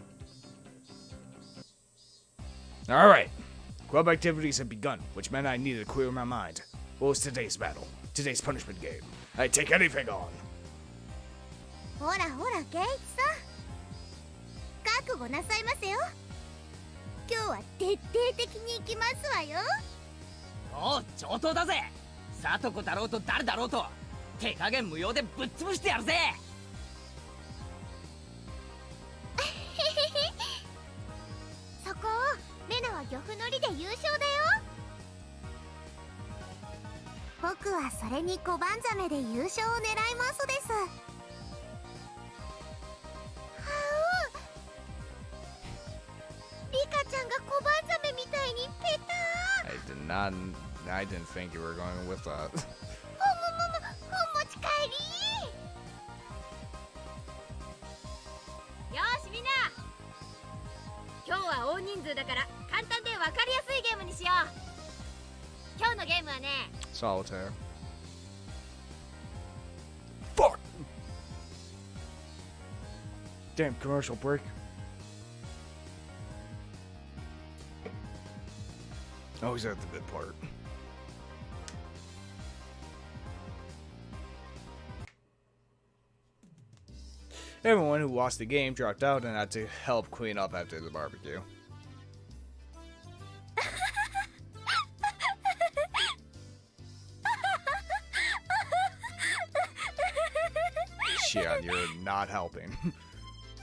Alright, club activities have begun, which meant I needed to clear my mind. What was today's battle? Today's punishment game? I'd take anything on. ほらほらケイチさん、覚悟なさいませよ。今日は徹底的に行きますわよ。おう上等だぜ。サトコだろうと誰だろうと手加減無用でぶっ潰してやるぜ。そこをレナは漁夫の利で優勝だよ。僕はそれに小判ザメで優勝を狙いますです。リカちゃんが小判ザメみたいにペター。I didn't think you were going with that. 本持ち帰り。よしみんな、今日は大人数だから簡単で分かりやすいゲームにしよう。今日のゲームはね、 Solitaire. Fuck! Damn commercial break. Always at the good part. Everyone who lost the game dropped out and had to help clean up after the barbecue. Shion, you're not helping.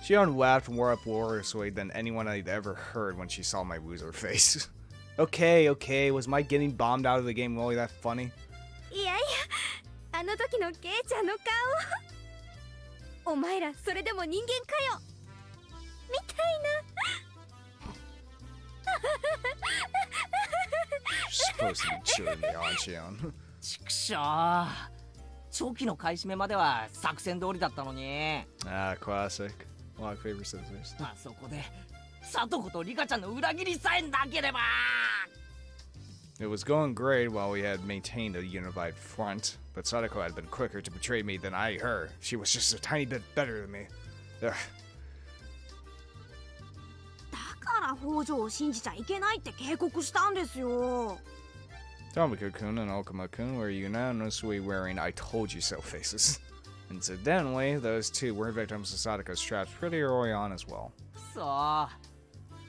Shion laughed more uproariously than anyone I'd ever heard when she saw my loser face. Okay, was my getting bombed out of the game really that funny? いやいや、あの時のケイちゃんの顔。お前らそれでも人間かよ。みたいな。 Supposed to be cheering me on, Shion. ちくしょう。長期の買い占めまでは作戦通りだったのに。Ah, classic. Rock, paper, scissors. あそこでサトコとリカちゃんの裏切りさえなければ。 It was going great while we had maintained a unified front, but Sadako had been quicker to betray me than I her. She was just a tiny bit better than me. Ugh. だから北条を信じちゃいけないって警告したんですよ。Tomoko-kun and Okuma-kun were unanimously wearing I told you so faces. Incidentally, those two were victims of Satoko's traps pretty early on as well. さあ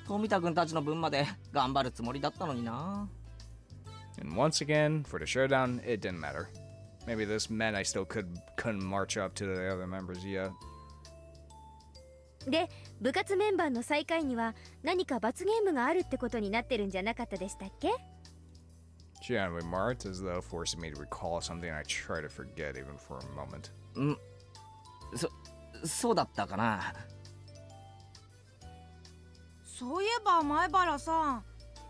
富田君たちの分まで頑張るつもりだったのにな。 And once again, for the showdown, it didn't matter. Maybe this meant I still couldn't march up to the other members yet. で、部活メンバーの最下位には何か罰ゲームがあるってことになってるんじゃなかったでしたっけ？ Jan remarked as though forcing me to recall something I try to forget even for a moment. そうだったかな。そういえば前原さん、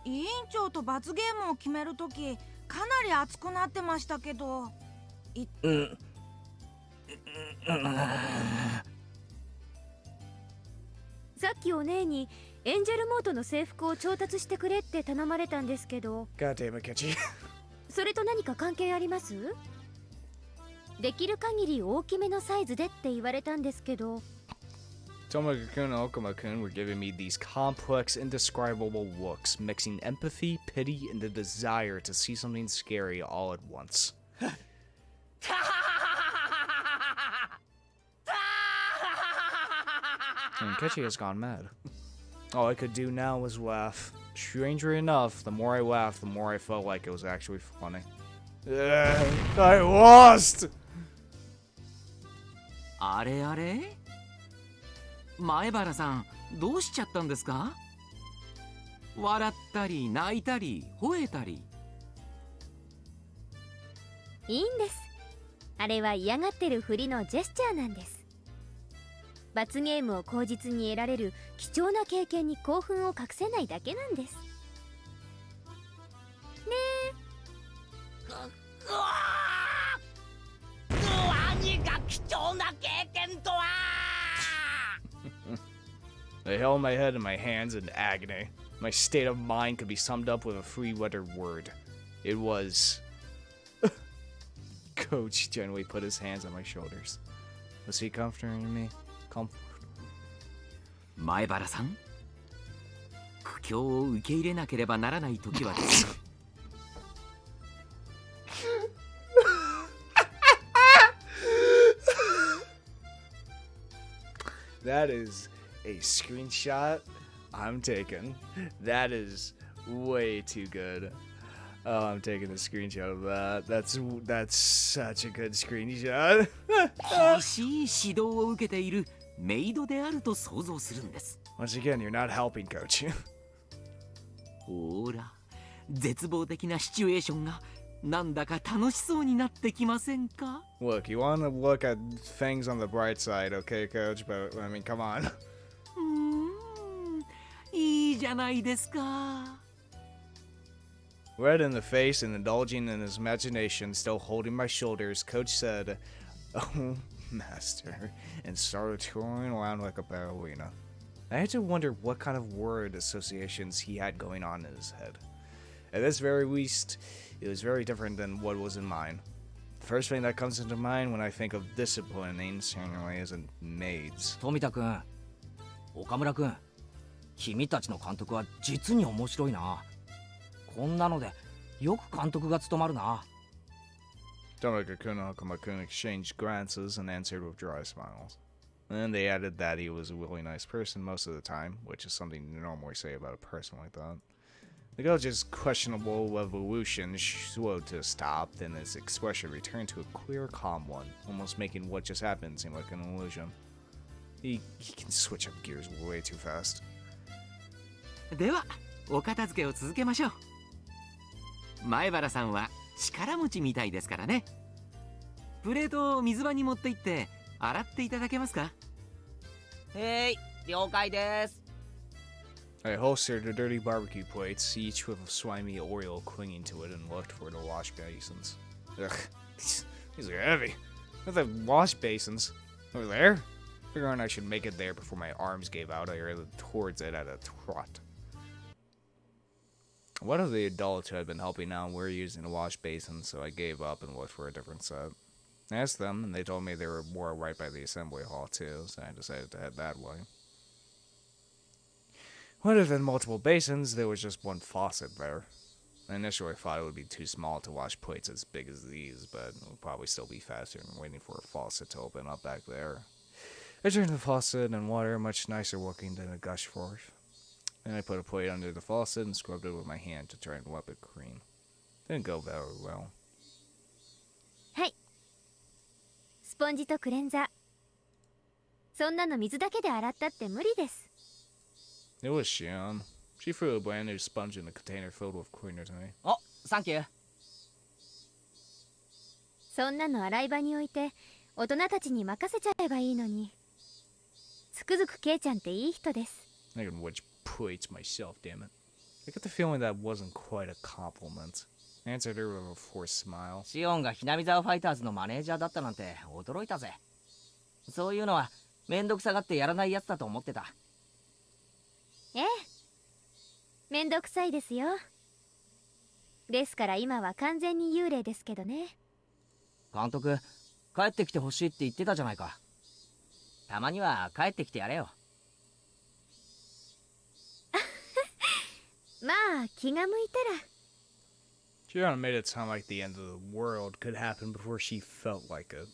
委員長と罰ゲームを決めるときかなり熱くなってましたけど。さっきお姉にエンジェルモードの制服を調達してくれって頼まれたんですけど、 God damn it, Kenji. それと何か関係あります？できる限り大きめのサイズでって言われたんですけど。 Tomoka-kun and Okuma-kun were giving me these complex, indescribable looks, mixing empathy, pity, and the desire to see something scary all at once. And Kechi has gone mad. All I could do now was laugh. Strangely enough, the more I laughed, the more I felt like it was actually funny. I lost! あれあれ前原さん、どうしちゃったんですか？笑ったり泣いたり吠えたり。いいんです。あれは嫌がってるふりのジェスチャーなんです。罰ゲームを口実に得られる貴重な経験に興奮を隠せないだけなんです。何が貴重な経験とは。 I held my head in my hands in agony. My state of mind could be summed up with a three-letter word. It was... Coach gently put his hands on my shoulders. Was he comforting me? 前原さん、苦境を受け入れなければならない時はですよ。That is a screenshot I'm taking. That is way too good. Oh, I'm taking a screenshot of that. That's such a good screenshot. 厳しい指導を受けているメイドであると想像するんです。 Once again, you're not helping, Coach. ほら、絶望的なシチュエーションがなんだか楽しそうになってきませんか？ Look, you want to look at things on the bright side, okay, Coach? But, I mean, come on. いいじゃないですか。 Red in the face and indulging in his imagination, still holding my shoulders, Coach said, "Oh, master," and started twirling around like a ballerina. I had to wonder what kind of word associations he had going on in his head. At this very least, it was very different than what was in mine. The first thing that comes into mind when I think of disciplining seemingly isn't maids. 富田君、岡村君、君たちの監督は実に面白いな。こんなのでよく監督が務まるな。 Tomoka-kun and Okuma-kun exchanged glances and answered with dry smiles. And they added that he was a really nice person most of the time, which is something you normally say about a person like that. The coach's questionable evolution slowed to a stop, then his expression returned to a clear, calm one, almost making what just happened seem like an illusion. He can switch up gears way too fast. では、お片付けを続けましょう。前原さんは力持ちみたいですからね。プレートを水場に持って行って洗っていただけますか？了解です。 I holstered the dirty barbecue plates, each with a slimy oil clinging to it, and looked for the wash basins. Ugh, these are heavy. What are the wash basins? Over there? Figuring I should make it there before my arms gave out, I headed towards it at a trot. One of the adults who had been helping out were using a wash basin, so I gave up and looked for a different set. I asked them, and they told me they were more right by the assembly hall too, so I decided to head that way. Rather than multiple basins, there was just one faucet there. I initially thought it would be too small to wash plates as big as these, but it would probably still be faster than waiting for a faucet to open up back there. I turned the faucet and water much nicer looking than it gushed forth. Then I put a plate under the faucet and scrubbed it with my hand to try and wipe it clean. Didn't go very well. はい。スポンジとクレンザー。そんなの水だけで洗ったって無理です。It was Shion. She threw a brand new sponge in a container filled with cleaner to me. お、サンキュー。そんなの洗い場に置いて大人たちに任せちゃえばいいのに。つくづくケイちゃんっていい人です。I can watch plates myself, damn it. I got the feeling that wasn't quite a compliment. I answered her with a forced smile. シオンがひなみ沢ファイターズのマネージャーだったなんて驚いたぜ。そういうのはめんどくさがってやらないやつだと思ってた。ええ。めんどくさいですよ。ですから今は完全に幽霊ですけどね。監督、帰ってきてほしいって言ってたじゃないか。たまには帰ってきてやれよ。まあ気が向いたら。Shion made it sound like the end of the world could happen before she felt like it.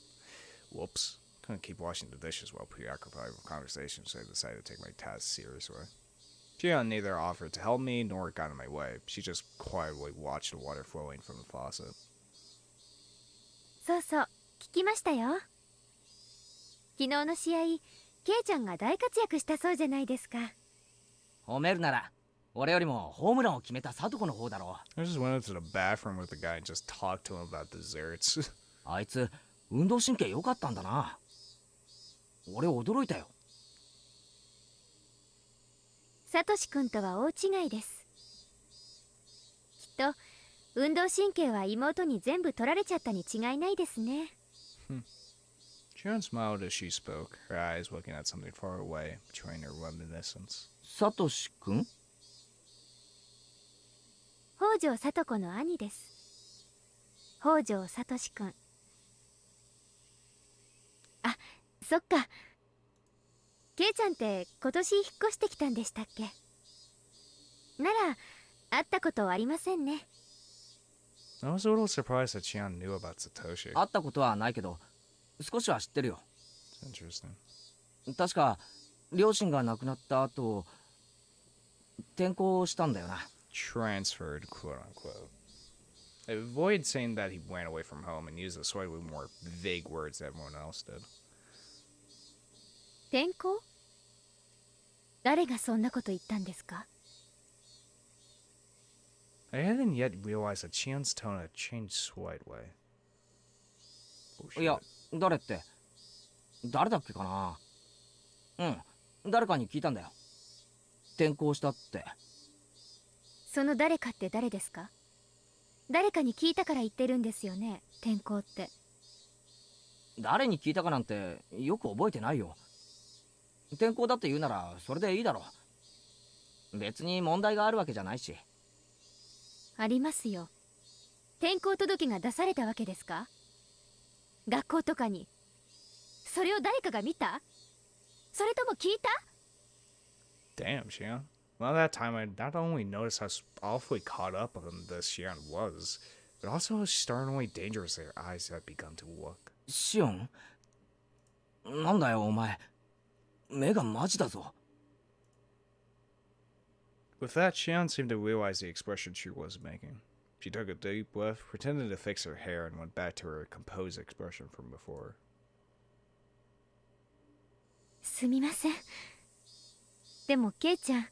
Whoops. Couldn't keep washing the dishes while preoccupied with conversation, so I decided to take my task seriously. Shion neither offered to help me nor got in my way. She just quietly watched the water flowing from the faucet. そうそう、聞きましたよ。昨日の試合、ケイちゃんが大活躍したそうじゃないですか。褒めるなら、俺よりもホームランを決めたサトコの方だろう。I just went into the bathroom with the guy and just talked to him about desserts. あいつ、運動神経良かったんだな。俺驚いたよ。サトシ君とは大違いです。きっと運動神経は妹に全部取られちゃったに違いないですね。Shion smiled as she spoke, her eyes looking at something far away, betraying her reminiscence. サトシ君？北条聡子の兄です。北条聡君。あ、そっか。ケイちゃんって今年引っ越してきたんでしたっけ？なら会ったことありませんね。I was a little surprised that Shion knew about Satoshi. 会ったことはないけど、少しは知ってるよ。It's interesting. 確か両親が亡くなった後、転校したんだよな。Transferred, quote unquote. I avoid saying that he ran away from home and used the slightly more vague words that everyone else did. 転校？誰がそんなこと言ったんですか？ I hadn't yet realized that Chion's tone had changed slightly. Oh, いや shit. 誰って誰だっけかな。誰かに聞いたんだよ。転校したって。その誰かって誰ですか？誰かに聞いたから言ってるんですよね、転校って。誰に聞いたかなんてよく覚えてないよ。転校だって言うならそれでいいだろう。別に問題があるわけじゃないし。ありますよ。転校届が出されたわけですか？学校とかに。それを誰かが見た？それとも聞いた？ Damn, Shion. Well, that time I not only noticed how awfully caught up on this Shion was, but also how startlingly dangerous their eyes had begun to look. シオン、なんだよお前。目がマジだぞ。With that, Shion seemed to realize the expression she was making. She took a deep breath, pretended to fix her hair, and went back to her composed expression from before. すみません。でもケイちゃん、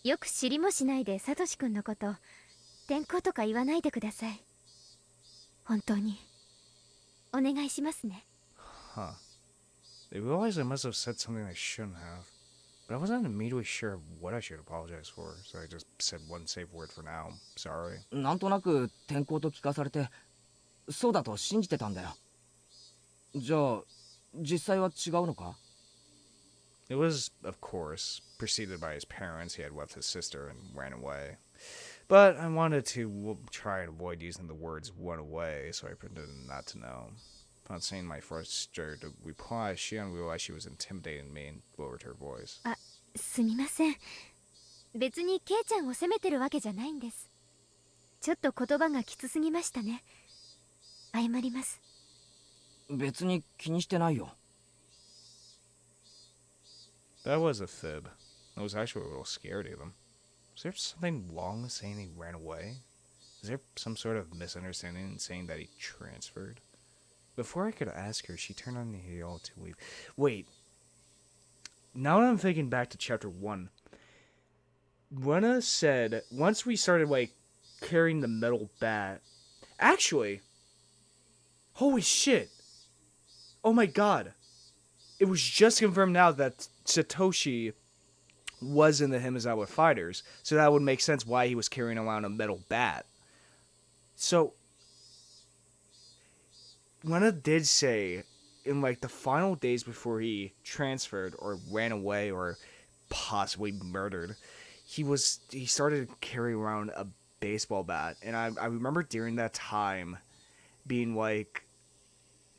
よく知りもしないでサトシ君のこと転校とか言わないでください。本当にお願いしますね。 Huh. They realized I must have said something I shouldn't have, but I wasn't immediately sure of what I should apologize for, so I just said one safe word for now. Sorry. なんとなく転校と聞かされて、そうだと信じてたんだよ。じゃあ実際は違うのか？ It was, of course, preceded by his parents. He had left his sister and ran away. But I wanted to try and avoid using the words "went away," so I pretended not to know. Upon seeing my frustrated reply, Shion realized she was intimidating me and lowered her voice. あ、すみません。別にケイちゃんを責めてるわけじゃないんです。ちょっと言葉がきつすぎましたね。謝ります。別に気にしてないよ。 That was a fib. I was actually a little scared of him. Was there something wrong with saying he ran away? Is there some sort of misunderstanding in saying that he transferred? Before I could ask her, she turned on the heel to leave. Wait. Now that I'm thinking back to chapter 1, Rena said once we started, like, carrying the metal bat. Actually, holy shit. Oh my god. It was just confirmed now that Satoshi was in the Himizawa fighters, so that would make sense why he was carrying around a metal bat. So, Rena did say, in like the final days before he transferred or ran away or possibly murdered, he started carrying around a baseball bat, and I remember during that time being like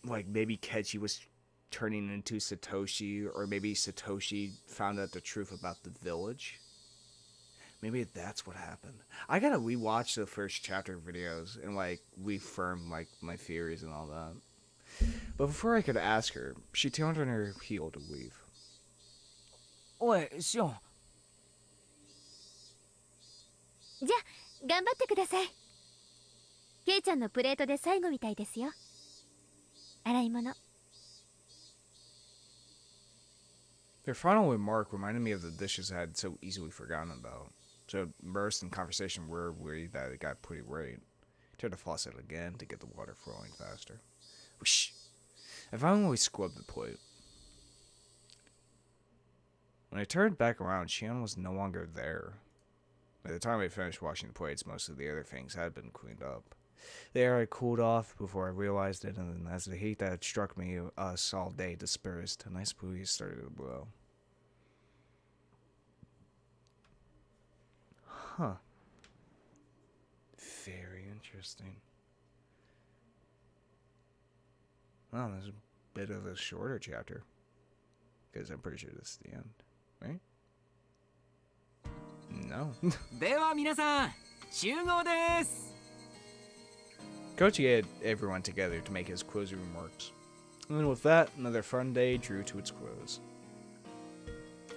maybe Kechi was turning into Satoshi, or maybe Satoshi found out the truth about the village. Maybe that's what happened. I gotta rewatch the first chapter videos and like reaffirm like my theories and all that. But before I could ask her, she turned on her heel to leave. おいシオン。じゃあ頑張ってください。ケイちゃんのプレートで最後みたいですよ。洗い物。Their final remark reminded me of the dishes I had so easily forgotten about. So immersed in conversation were worried that it got pretty right. Turned the faucet again to get the water flowing faster. Whoosh! I finally scrubbed the plate. When I turned back around, Shion was no longer there. By the time I finished washing the plates, most of the other things had been cleaned up. The air had cooled off before I realized it, and as the heat that had struck us all day dispersed, a nice breeze started to blow. Huh. Very interesting. Well, there's a bit of a shorter chapter. Because I'm pretty sure this is the end, right? No. では皆さん集合です。 Kochi had everyone together to make his closing remarks. And then with that, another fun day drew to its close.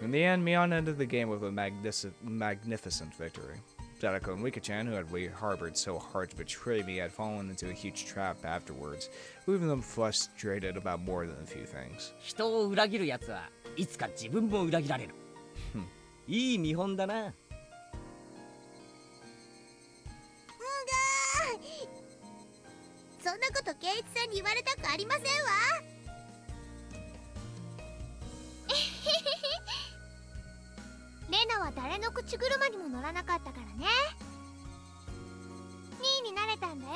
In the end, Mion ended the game with a magnificent victory. Sadako and Wika-chan, who had harbored so hard to betray me, had fallen into a huge trap afterwards, leaving them frustrated about more than a few things. 人を裏切るやつはいつか自分も裏切られる。いい見本だな。そんなこと圭一さんに言われたくありませんわ。レナは誰の口車にも乗らなかったからね。2位になれたんだよ。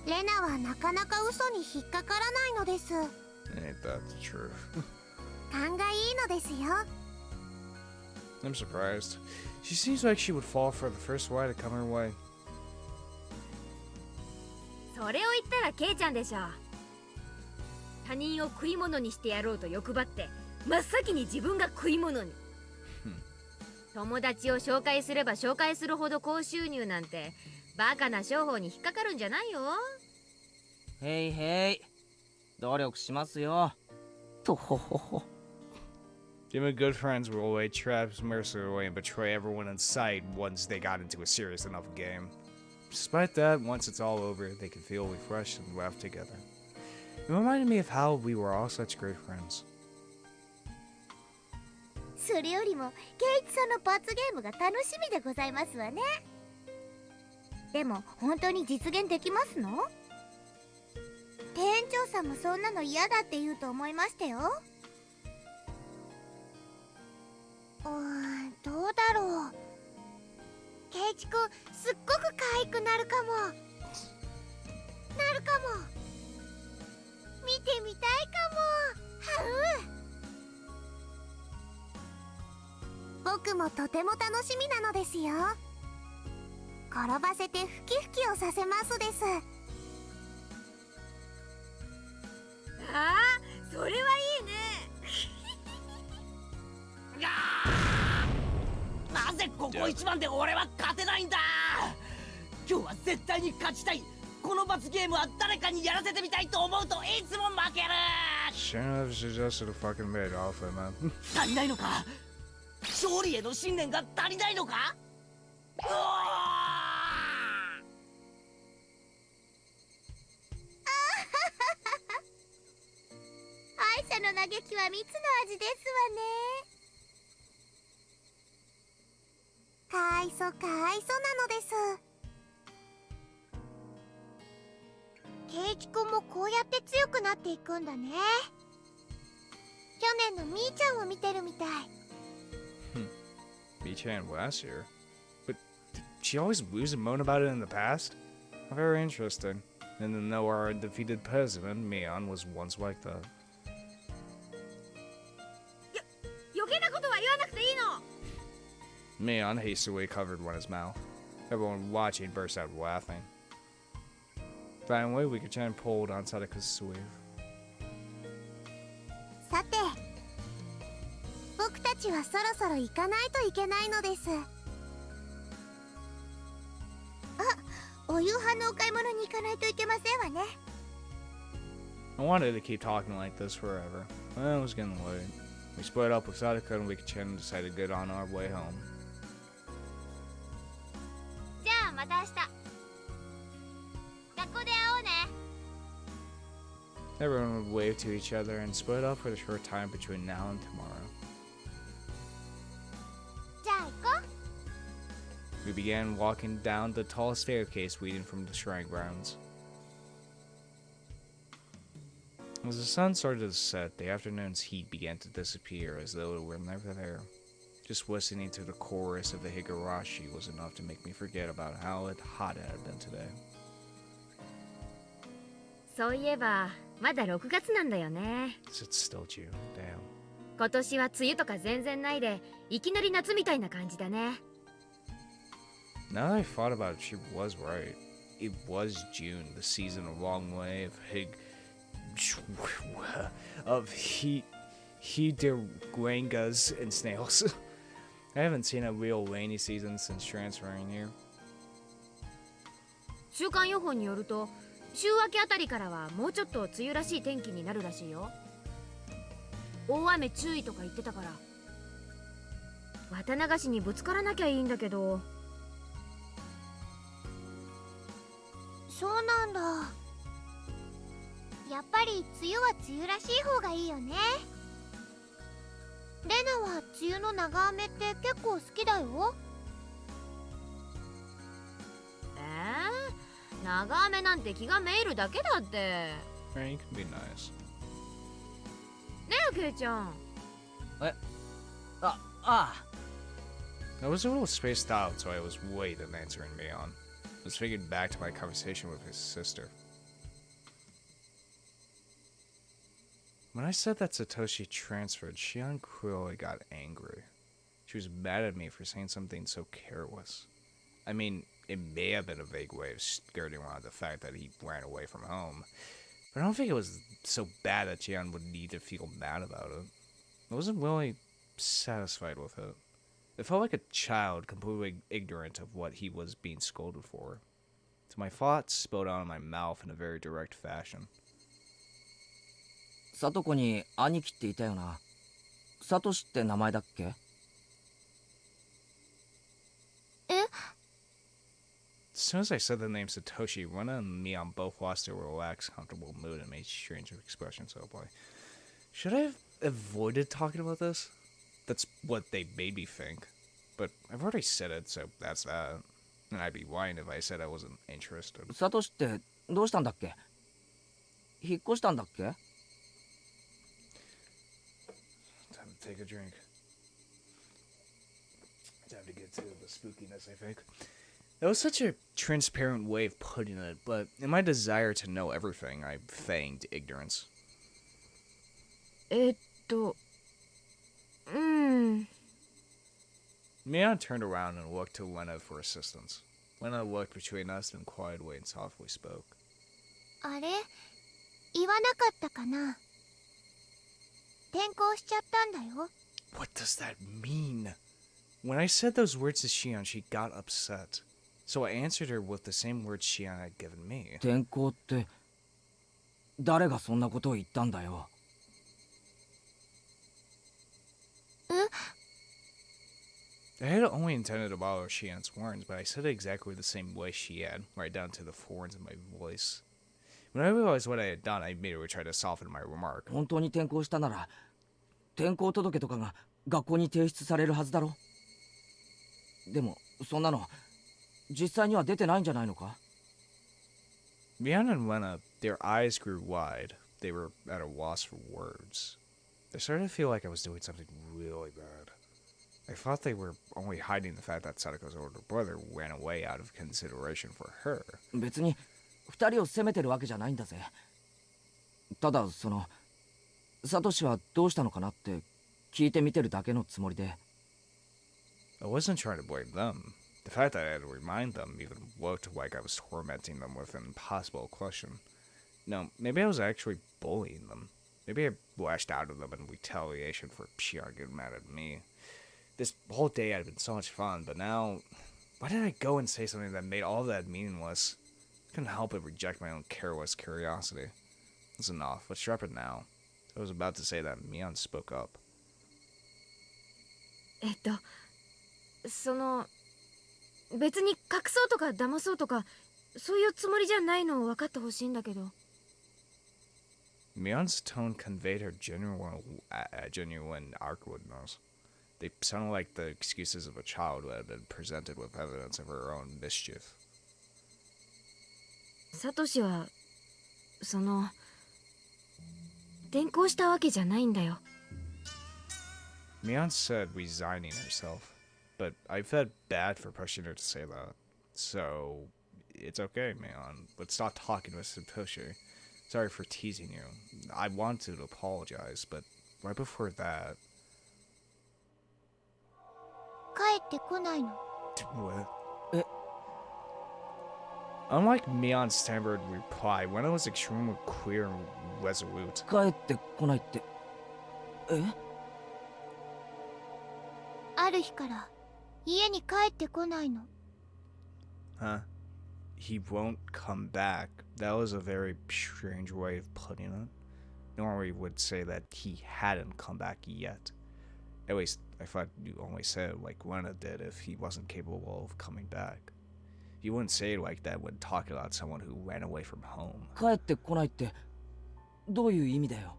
レナはなかなか嘘に引っかからないのです。 Ain't that the truth? 勘がいいのですよ。 I'm surprised. She seems like she would fall for the first Y to come her way. それを言ったらケイちゃんでしょ。他人を食い物にしてやろうと欲張って真っ先に自分が食い物に。友達を紹介すれば紹介するほど高収入なんてバカな商法に引っかかるんじゃないよ。へいへい。努力しますよ。とほほほ。 Jim and good friends will lay traps mercilessly and betray everyone in sight once they got into a serious enough game. Despite that, once it's all over, they can feel refreshed and laugh together. It reminded me of how we were all such great friends. それよりもケイチさんの罰ゲームが楽しみでございますわね。でも本当に実現できますの？店長さんもそんなの嫌だって言うと思いましたよ。どうだろう。ケイチくんすっごく可愛くなるかも。見てみたいかも。僕もとても楽しみなのですよ。転ばせてフキフキをさせますです。ああ、それはいいね。なぜここ一番で俺は勝てないんだ。今日は絶対に勝ちたい。この罰ゲームは誰かにやらせてみたいと思うといつも負ける。 Shouldn't have suggested a fucking made off it, man. 足りないのか。勝利への信念が足りないのか。うわ敗者の嘆きは蜜の味ですわね。かわいそうかわいそうなのです。ケイチ君もこうやって強くなっていくんだね。去年のみーちゃんを見てるみたい。Mii-chan last year? But did she always lose and moan about it in the past? Very interesting. And then though our undefeated president, Mion, was once like that. 余計なことは言わなくていいの。 Mion hastily covered one his mouth. Everyone watching burst out laughing. Finally, Wika-chan pulled on Sadaka's sleeve. さて、僕たちはそろそろ行かないといけないのです。あ、お夕飯のお買い物に行かないといけませんわね。I wanted to keep talking like this forever. Well, it was getting late. We split up with Sadaka and Wika-chan and decided to get on our way home. じゃあまた明日。学校で会おうね。 Everyone would wave to each other and split up for a short time between now and tomorrow. じゃあ行こう。 We began walking down the tall staircase leading from the shrine grounds. As the sun started to set, the afternoon's heat began to disappear as though it were never there. Just listening to the chorus of the Higurashi was enough to make me forget about how hot it had been today. そういえばまだ6月なんだよね。 It's still June, damn. 今年は梅雨とか全然ないで、いきなり夏みたいな感じだね。 Now that I thought about it, she was right. It was June, the season a long way of higuangas and snails. I haven't seen a real rainy season since transferring here. 週間予報によると週明けあたりからはもうちょっと梅雨らしい天気になるらしいよ。大雨注意とか言ってたから、綿流しにぶつからなきゃいいんだけど。そうなんだ。やっぱり梅雨は梅雨らしい方がいいよね。レナは梅雨の長雨って結構好きだよ。長雨なんて気がめいるだけだって。Rain can be nice. ねえケイちゃん。あ I was a little spaced out, so I was late in answering Mion. I was thinking back to my conversation with his sister. When I said that Satoshi transferred, Shion clearly got angry. She was mad at me for saying something so careless. I mean, it may have been a vague way of skirting around the fact that he ran away from home, but I don't think it was so bad that Shion would need to feel mad about it. I wasn't really satisfied with it. It felt like a child completely ignorant of what he was being scolded for. So my thoughts spilled out of my mouth in a very direct fashion. サトコに兄貴っていたよな。サトシって名前だっけ？ As soon as I said the name Satoshi, Rena and Mion both lost their relaxed, comfortable mood and made strange expressions. Oh boy. Should I have avoided talking about this? That's what they made me think. But I've already said it, so that's that. And I'd be lying if I said I wasn't interested. サトシってどうしたんだっけ？引っ越したんだっけ？ Time to take a drink. Time to get to the spookiness, I think. That was such a transparent way of putting it, but in my desire to know everything, I feigned ignorance. うん。 Mion turned around and looked to Lena for assistance. Lena looked between us and quietly and softly spoke. あれ言わなかったかな。転校しちゃったんだよ。 What does that mean? When I said those words to Shion, she got upset. So I answered her with the same words Shion had given me. 転校って誰がそんなことを言ったんだよ。I had only intended to borrow Shion's words, but I said it exactly the same way she had, right down to the horns in my voice. When I realized what I had done, I immediately tried to soften my remark. 本当に転校したなら転校届とかが学校に提出されるはずだろ。でもそんなの実際には出てないんじゃないのか。 Mian and Lena, their eyes grew wide. They were at a loss for words. They started to feel like I was doing something really bad. I thought they were only hiding the fact that Sadako's older brother ran away out of consideration for her. 別に二人を責めてるわけじゃないんだぜ。ただそのサトシはどうしたのかなって聞いてみてるだけのつもりで。 I wasn't trying to blame them. The fact that I had to remind them even looked like I was tormenting them with an impossible question. No, maybe I was actually bullying them. Maybe I lashed out at them in retaliation for Shion getting mad at me. This whole day had been so much fun, but now, why did I go and say something that made all of that meaningless? I couldn't help but reject my own careless curiosity. It's enough. Let's drop it now. I was about to say that Mion spoke up. その別に隠そうとか騙そうとかそういうつもりじゃないのを分かってほしいんだけど。 Mion's tone conveyed her genuine awkwardness. They sounded like the excuses of a child who had been presented with evidence of her own mischief. サトシはその転校したわけじゃないんだよ。 Mion said resigning herself, but I felt bad for pushing her to say that. So, it's okay, Mion. Let's stop talking with Satoshi. Sorry for teasing you. I wanted to apologize, but right before that... 帰ってこないの。 What? Unlike Mion's standard reply, Wena was extremely clear and resolute. 帰ってこないって。え？ある日から家に帰ってこないの。 Huh? He won't come back. That was a very strange way of putting it. Normally would say that he hadn't come back yet. At least, I thought you only said it like Lena did if he wasn't capable of coming back. You wouldn't say it like that when talking about someone who ran away from home. 帰ってこないってどういう意味だよ。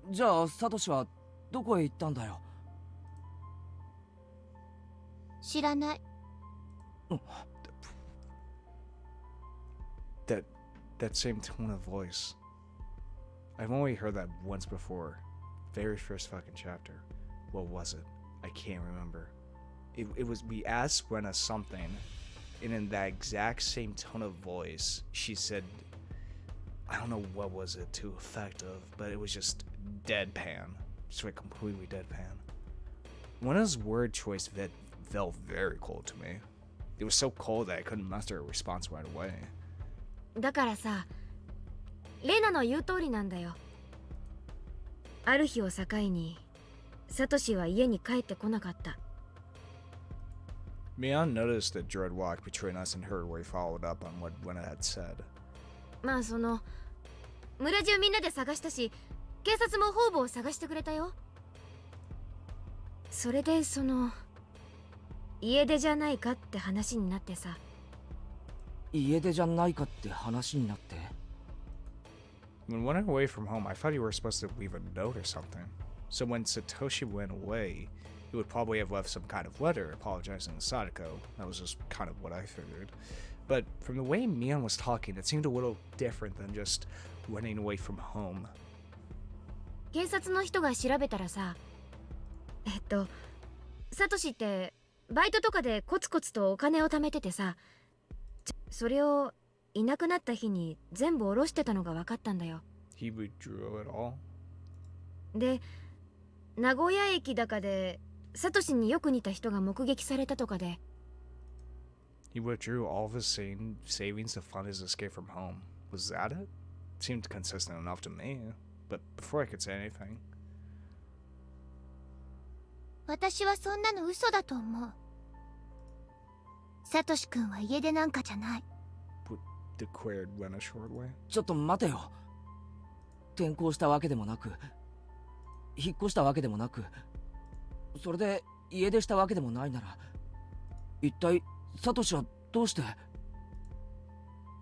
じゃあサトシはどこへ行ったんだよ。知らない。 That same tone of voice. I've only heard that once before. Very first fucking chapter. What was it? I can't remember. It was, we asked Rena something, and in that exact same tone of voice, she said, I don't know what was it to effect of, but it was just deadpan. Just like completely deadpan. Rena's word choice felt very cold to me. It was so cold that I couldn't muster a response right away. だからさ、レナの言う通りなんだよ。ある日を境にサトシは家に帰ってこなかった。 Mion noticed the dread walk between us and heard where he followed up on what Rena had said. まあその村中みんなで探したし、警察も方々を探してくれたよ。それでその家出じゃないかって話になってさ。家出じゃないかって話になって。 When we went away from home, I thought you were supposed to leave a note or something. So when Satoshi went away, he would probably have left some kind of letter apologizing to Sadako. That was just kind of what I figured. But from the way Mion was talking, it seemed a little different than just running away from home. 警察の人が調べたらさ、サトシってバイトとかでコツコツとお金を貯めててさ、それをいなくなった日に全部下ろしてたのが分かったんだよ。 He withdrew it all? で、名古屋駅だかでサトシによく似た人が目撃されたとかで。 He withdrew all of his savings to fund his escape from home. Was that it? Seemed consistent enough to me, but before I could say anything... 私はそんなの嘘だと思う。サトシ君は家出なんかじゃない。declared Rena shortly. ちょっと待てよ。転校したわけでもなく、引っ越したわけでもなく、それで家出したわけでもないなら、一体サトシはどうして？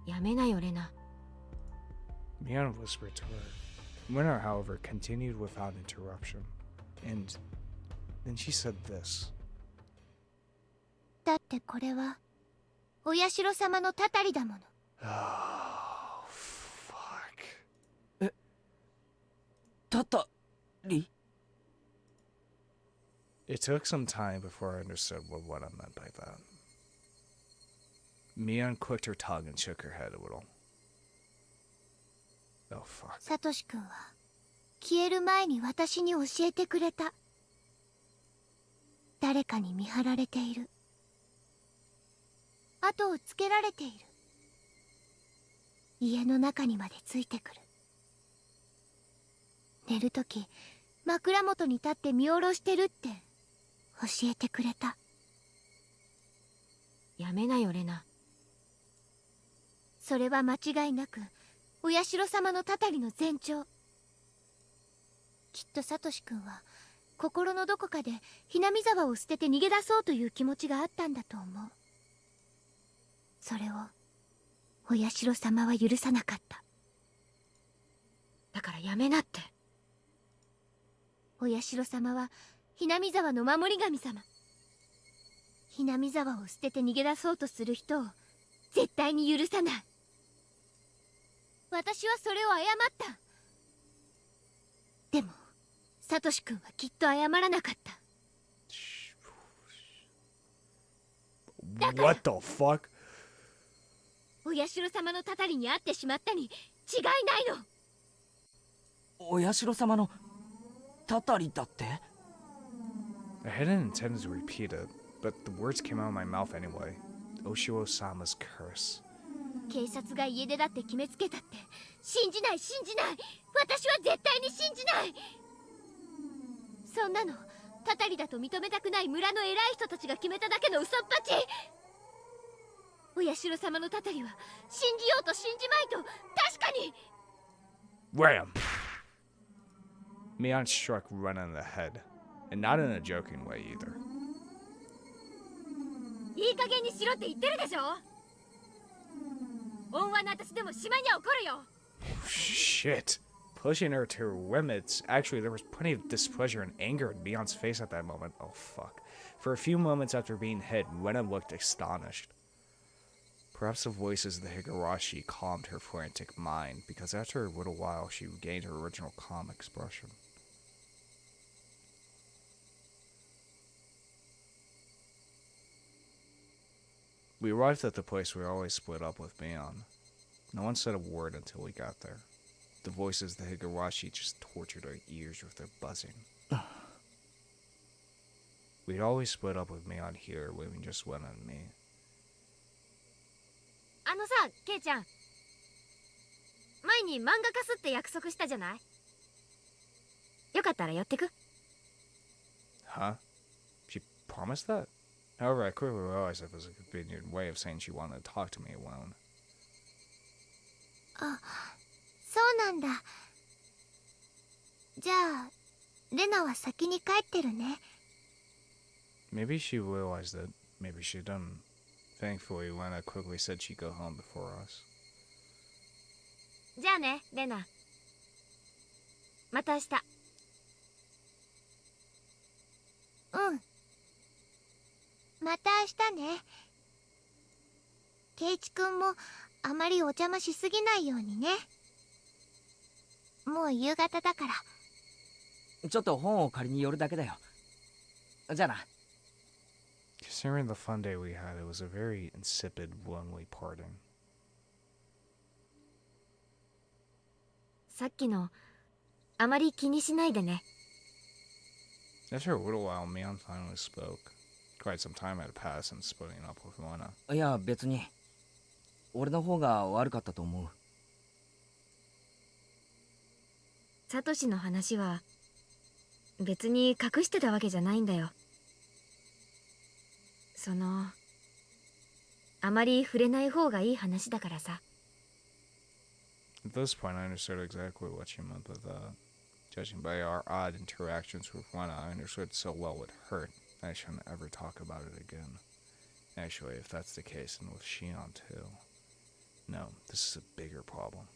やめなよレナ。 Mion whispered to her. Rena, however, continued without interruption. And then she said this. だってこれはお社様のたたりだもの。Oh, fuck. たたり？ It took some time before I understood what Rena meant by that. Mion clicked her tongue and shook her head a little. Oh, fuck. サトシ君は消える前に私に教えてくれた。誰かに見張られている。後をつけられている。家の中にまでついてくる。寝るとき枕元に立って見下ろしてるって教えてくれた。やめなよレナ。それは間違いなくお社様のたたりの前兆。きっとサトシ君は心のどこかでひなみ沢を捨てて逃げ出そうという気持ちがあったんだと思う。それをお社様は許さなかった。だからやめなって。お社様はひなみ沢の守り神様。ひなみ沢を捨てて逃げ出そうとする人を絶対に許さない。私はそれを謝った。でもサトシ君はきっと謝らなかった。What the fuck? お社様のたたりに会ってしまったに違いないの。お社様のたたりだって？ I hadn't intended to repeat it, but the words came out of my mouth anyway. Oshiro-sama's curse. 警察が家出だって決めつけたって信じない信じない。私は絶対に信じない。そんなのたたりだと認めたくない村の偉い人たちが決めただけの嘘っぱち。お社様のたたりは信じようと信じまいと確かに。 Wham! Mion struck Rena in the head, and not in a joking way either. いい加減にしろって言ってるでしょ。恩和の私でも島には怒るよ。 Shit. Pushing her to her limits. Actually, there was plenty of displeasure and anger in Mion's face at that moment. Oh, fuck. For a few moments after being hit, Rena looked astonished. Perhaps the voices of the Higurashi calmed her frantic mind, because after a little while she regained her original calm expression. We arrived at the place we always split up with Mion. No one said a word until we got there. The voices of the Higurashi just tortured our ears with their buzzing. We'd always split up with Mion here, leaving just Wen and me. あのさ、ケイちゃん。前に漫画化すって約束したじゃない？よかったら寄ってく？ Huh? She promised that? However, I quickly realized it was a convenient way of saying she wanted to talk to me alone. あ、そうなんだ。じゃあレナは先に帰ってるね。 Maybe she realized it, maybe she didn't. Thankfully, Lena quickly said she'd go home before us. じゃあね、レナ。また明日。うん。また明日ね。ケイチくんもあまりお邪魔しすぎないようにね。もう夕方だから。ちょっと本を借りに寄るだけだよ。じゃあな。Considering the fun day we had, it was a very insipid, lonely parting. さっきのあまり気にしないでね。 After a little while, Mion finally spoke. Quite some time had passed since splitting up with Lena. いや別に俺の方が悪かったと思う。サトシの話は別に隠してたわけじゃないんだよ。あまり触れない方がいい話だからさ。At this point, I understood exactly what you meant with that. Judging by our odd interactions with Rena, I understood so well what hurt. I shouldn't ever talk about it again. Actually, if that's the case, then with Shion too. No, this is a bigger problem.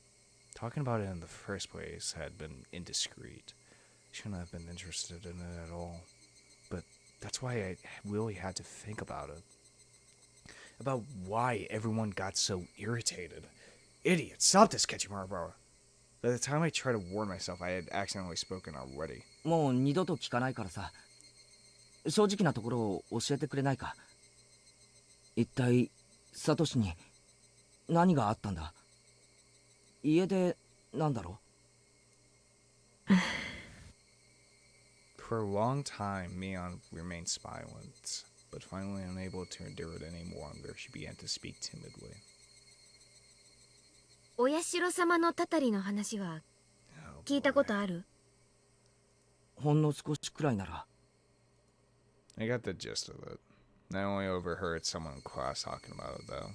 Talking about it in the first place had been indiscreet. Shouldn't have been interested in it at all. But that's why I really had to think about it. About why everyone got so irritated. Idiot, stop this, Ketchumara. By the time I tried to warn myself, I had accidentally spoken already. もう二度と聞かないからさ、正直なところを教えてくれないか。一体サトシに何があったんだ。家でなんだろう。For a long time, Mion remained silent, but finally unable to endure it any longer, she began to speak timidly. お社様のたたりの話は Oh, 聞いたことある？ほんの少しくらいなら。I got the gist of it. I only overheard someone in class talking about it, though.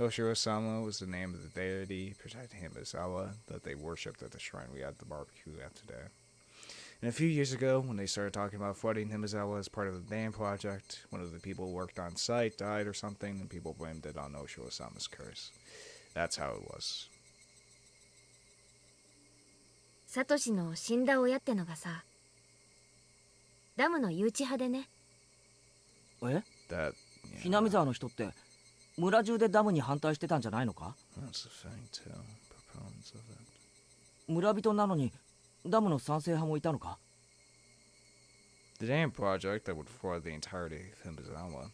Oshiro-sama was the name of the deity protecting Himizawa that they worshipped at the shrine we had the barbecue at today. And a few years ago, when they started talking about flooding Himizawa as part of the dam project, one of the people who worked on site died or something, and people blamed it on Oshiro-sama's curse. That's how it was. サトシの死んだ親ってのがさ、ダムの誘致派でね。え？ That, ひなみ沢の人って村中でダムに反対してたんじゃないのか？ that's the thing, too. Proponents of it. 村人なのにダムの賛成派もいたのか？ The dam project that would flood the entirety of Himizawa.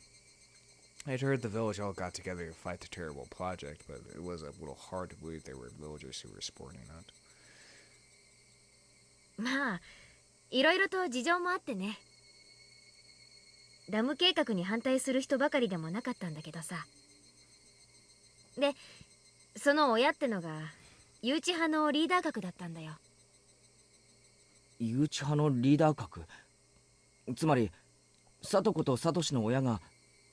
I'd heard the village all got together to fight the terrible project, but it was a little hard to believe there were villagers who were supporting it. まあ、いろいろと事情もあってね。ダム計画に反対する人ばかりでもなかったんだけどさ。で、その親ってのが誘致派のリーダー格だったんだよ。誘致派のリーダー格。つまりサトコとサトシの親がっ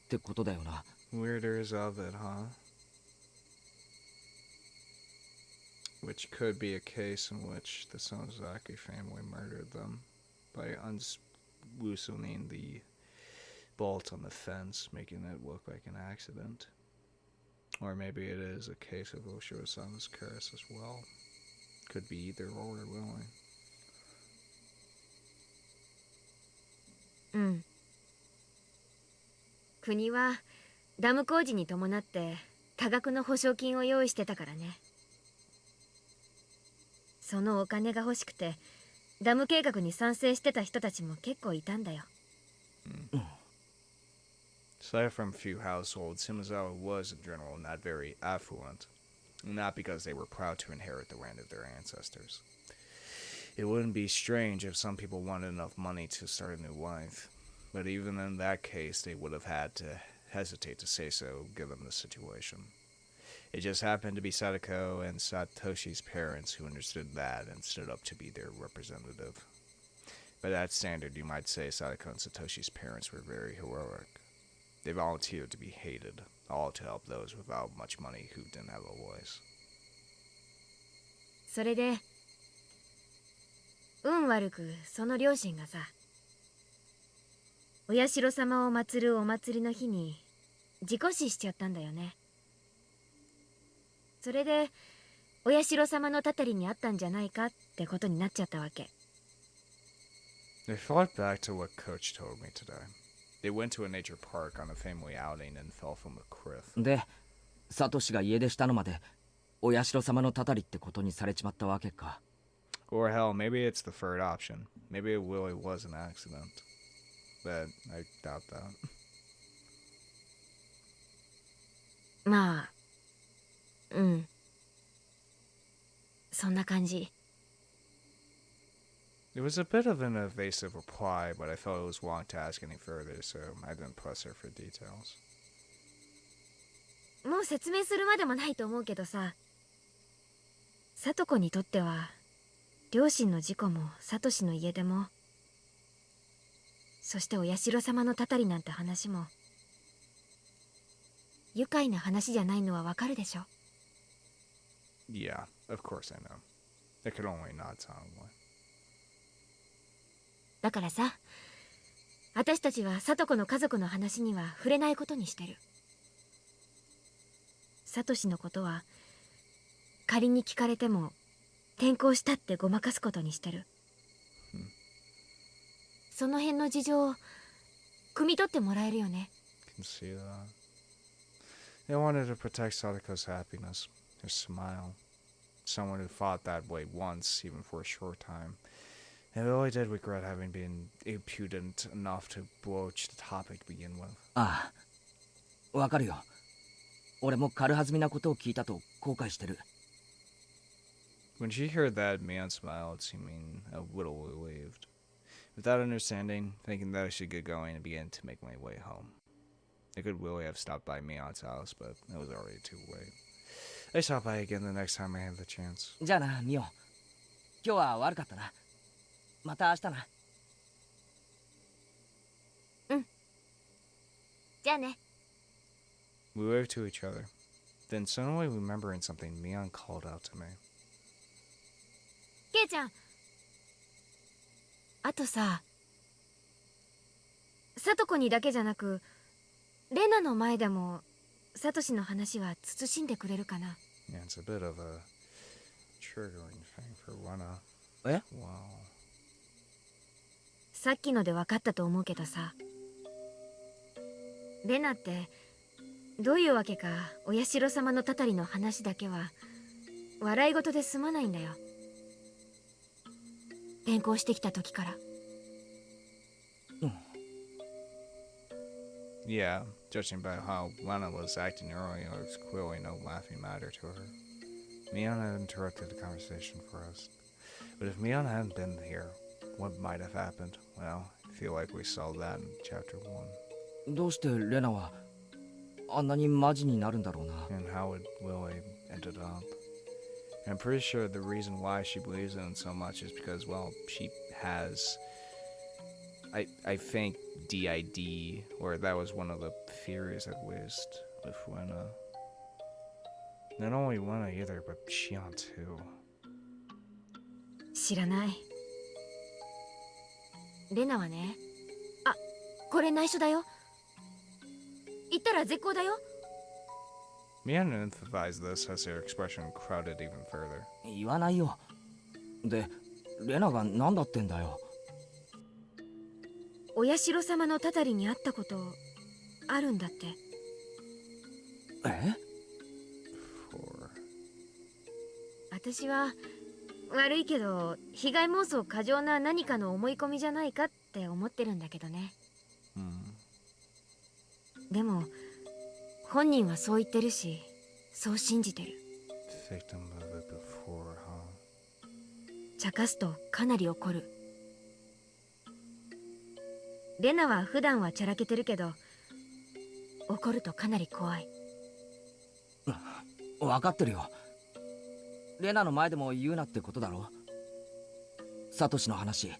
てことだよな。Weirders of it, huh? Which could be a case in which the Sonozaki family murdered them by unloosening the bolt on the fence, making it look like an accident. Or maybe it is a case of Oshiro-sama's curse as well. Could be either or, really. うん。国はダム工事に伴って多額の保証金を用意してたからね。そのお金が欲しくてダム計画に賛成してた人たちも結構いたんだよ。Aside from a few households, Himizawa was in general not very affluent. Not because they were proud to inherit the land of their ancestors. It wouldn't be strange if some people wanted enough money to start a new life. But even in that case, they would have had to hesitate to say so, given the situation. It just happened to be Sadako and Satoshi's parents who understood that and stood up to be their representative. By that standard, you might say Sadako and Satoshi's parents were very heroic. They volunteered to be hated, all to help those without much money who didn't have a voice. それで運悪くその両親がさ、お社様を祀るお祭りの日に事故死しちゃったんだよね。それでお社様のたたりにあったんじゃないかってことになっちゃったわけ。I thought back to what Coach told me today. They went to a nature park on a family outing and fell from a cliff. で、サトシが家出したのまでお社様のたたりってことにされちまったわけか。Or hell, maybe it's the third option. Maybe it really was an accident. But I doubt that. まあ、うん。そんな感じ。It was a bit of an evasive reply, but I felt it was wrong to ask any further, so I didn't press her for details. もう説明するまでもないと思うけどさ、サトコにとっては両親の事故もサトシの家出も、そしてお社様のたたりなんて話も愉快な話じゃないのはわかるでしょ。 Yeah, of course I know. It could only not sound one. だからさ、私たちはサトコの家族の話には触れないことにしてる。サトシのことは仮に聞かれても転校したってごまかすことにしてる。その辺の事情を汲み取ってもらえるよね。 Can see that. They wanted to protect Sadako's happiness, her smile. Someone who thought that way once, even for a short time. And really did regret having been impudent enough to broach the topic to begin with. ああ、わかるよ。俺も軽はずみなことを聞いたと後悔してる。When she heard that, Mion smiled, seeming a little relieved. Without understanding, thinking that I should get going and began to make my way home. I could really have stopped by Mion's house, but it was already too late. I stop by again the next time I have the chance. じゃあな、ミオ。今日は悪かったな。また明日な。じゃあね。 We waved to each other. Then suddenly remembering something, Mion called out to me. ケイちゃん、あとさ、サトコにだけじゃなくレナの前でもサトシの話は慎んでくれるかな。 Yeah, it's a bit of a triggering thing for Lena. え？ Wow. さっきので分かったと思うけどさ、レナってどういうわけかお社様のたたりの話だけは笑い事で済まないんだよ。転校してきた時から。Yeah, judging by how Lena was acting earlier, it was clearly no laughing matter to her. Mion had interrupted the conversation for us. But if Mion hadn't been here, what might have happened? Well, I feel like we saw that in chapter 1. どうしてレナはあんなにマジになるんだろうな。 And how it really ended up. And I'm pretty sure the reason why she believes in it so much is because, well, she has... I think DID, or that was one of the theories at least, with Lena. Not only Lena either, but Shion too. 知らない。レナはね、あ、これ内緒だよ。言ったら絶好だよ。 Mion emphasized this as her expression crowded even further. 言わないよ。で、レナが何だってんだよ。お社様のたたりに会ったことあるんだって。え？ For... 私は悪いけど被害妄想過剰な何かの思い込みじゃないかって思ってるんだけどね。でも本人はそう言ってるし、そう信じてる。 Victim of it before, huh? 茶化すとかなり怒る。レナは普段はちゃらけてるけど、怒るとかなり怖い。分かってるよ。レナの前でも言うなってことだろ。サトシの話。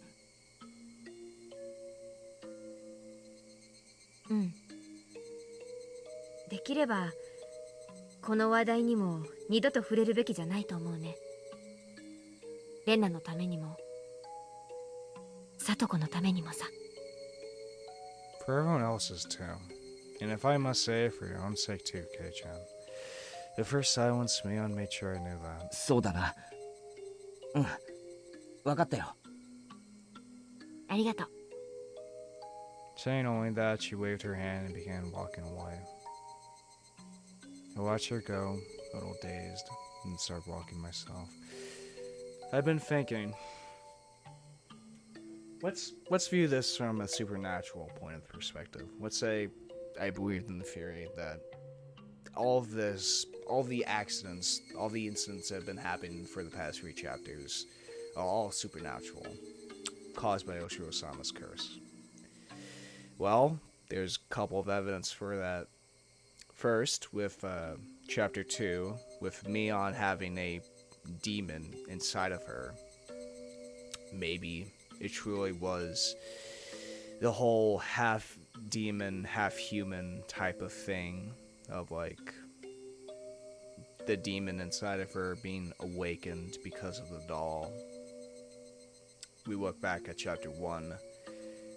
うん。できればこの話題にも二度と触れるべきじゃないと思うね。レナのためにもサトコのためにもさ。 For everyone else's too. And if I must say, for your own sake too, Kei-chan. The first silence, Mion made sure I knew that. そうだな。うん。分かったよ。ありがとう。 Saying only that, she waved her hand and began walking away. I watched her go, a little dazed, and started walking myself. I've been thinking... Let's view this from a supernatural point of perspective. Let's say I believed in the theory that all the accidents, all the incidents that have been happening for the past 3 chapters are all supernatural, caused by Oshiro-sama's curse. Well, there's a couple of evidence for that. First, with chapter 2, with Mion having a demon inside of her, maybe it truly was the whole half demon, half human type of thing of like the demon inside of her being awakened because of the doll. We look back at chapter 1.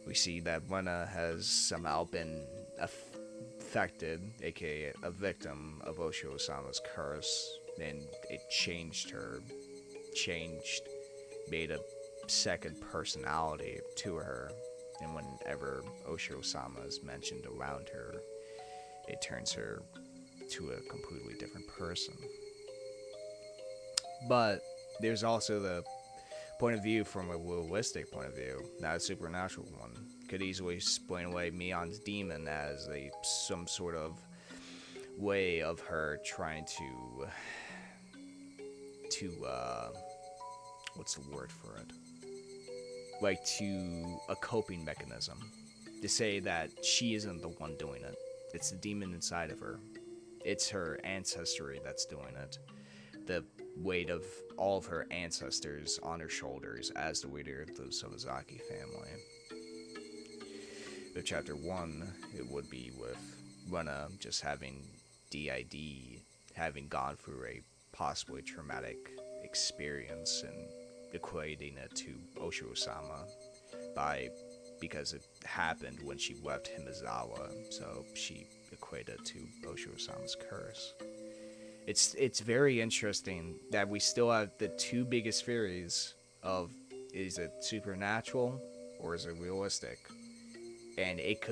We see that Lena has somehow been affected, aka a victim of Osho-sama's curse, and it changed her, made a second personality to her, and whenever Osho-sama is mentioned around her, it turns her to a completely different person. But there's also the point of view from a realistic point of view, not a supernatural one. Could easily explain away Mion's demon as some sort of way of her trying to what's the word for it? Like to a coping mechanism. To say that she isn't the one doing it. It's the demon inside of her. It's her ancestry that's doing it. The weight of all of her ancestors on her shoulders as the leader of the Sonozaki family. With chapter 1, it would be with Lena just having DID, having gone through a possibly traumatic experience and equating it to Osho-sama because it happened when she left Himizawa, so she equated it to Osho-sama's curse. It's very interesting that we still have the two biggest theories of, is it supernatural or is it realistic? And it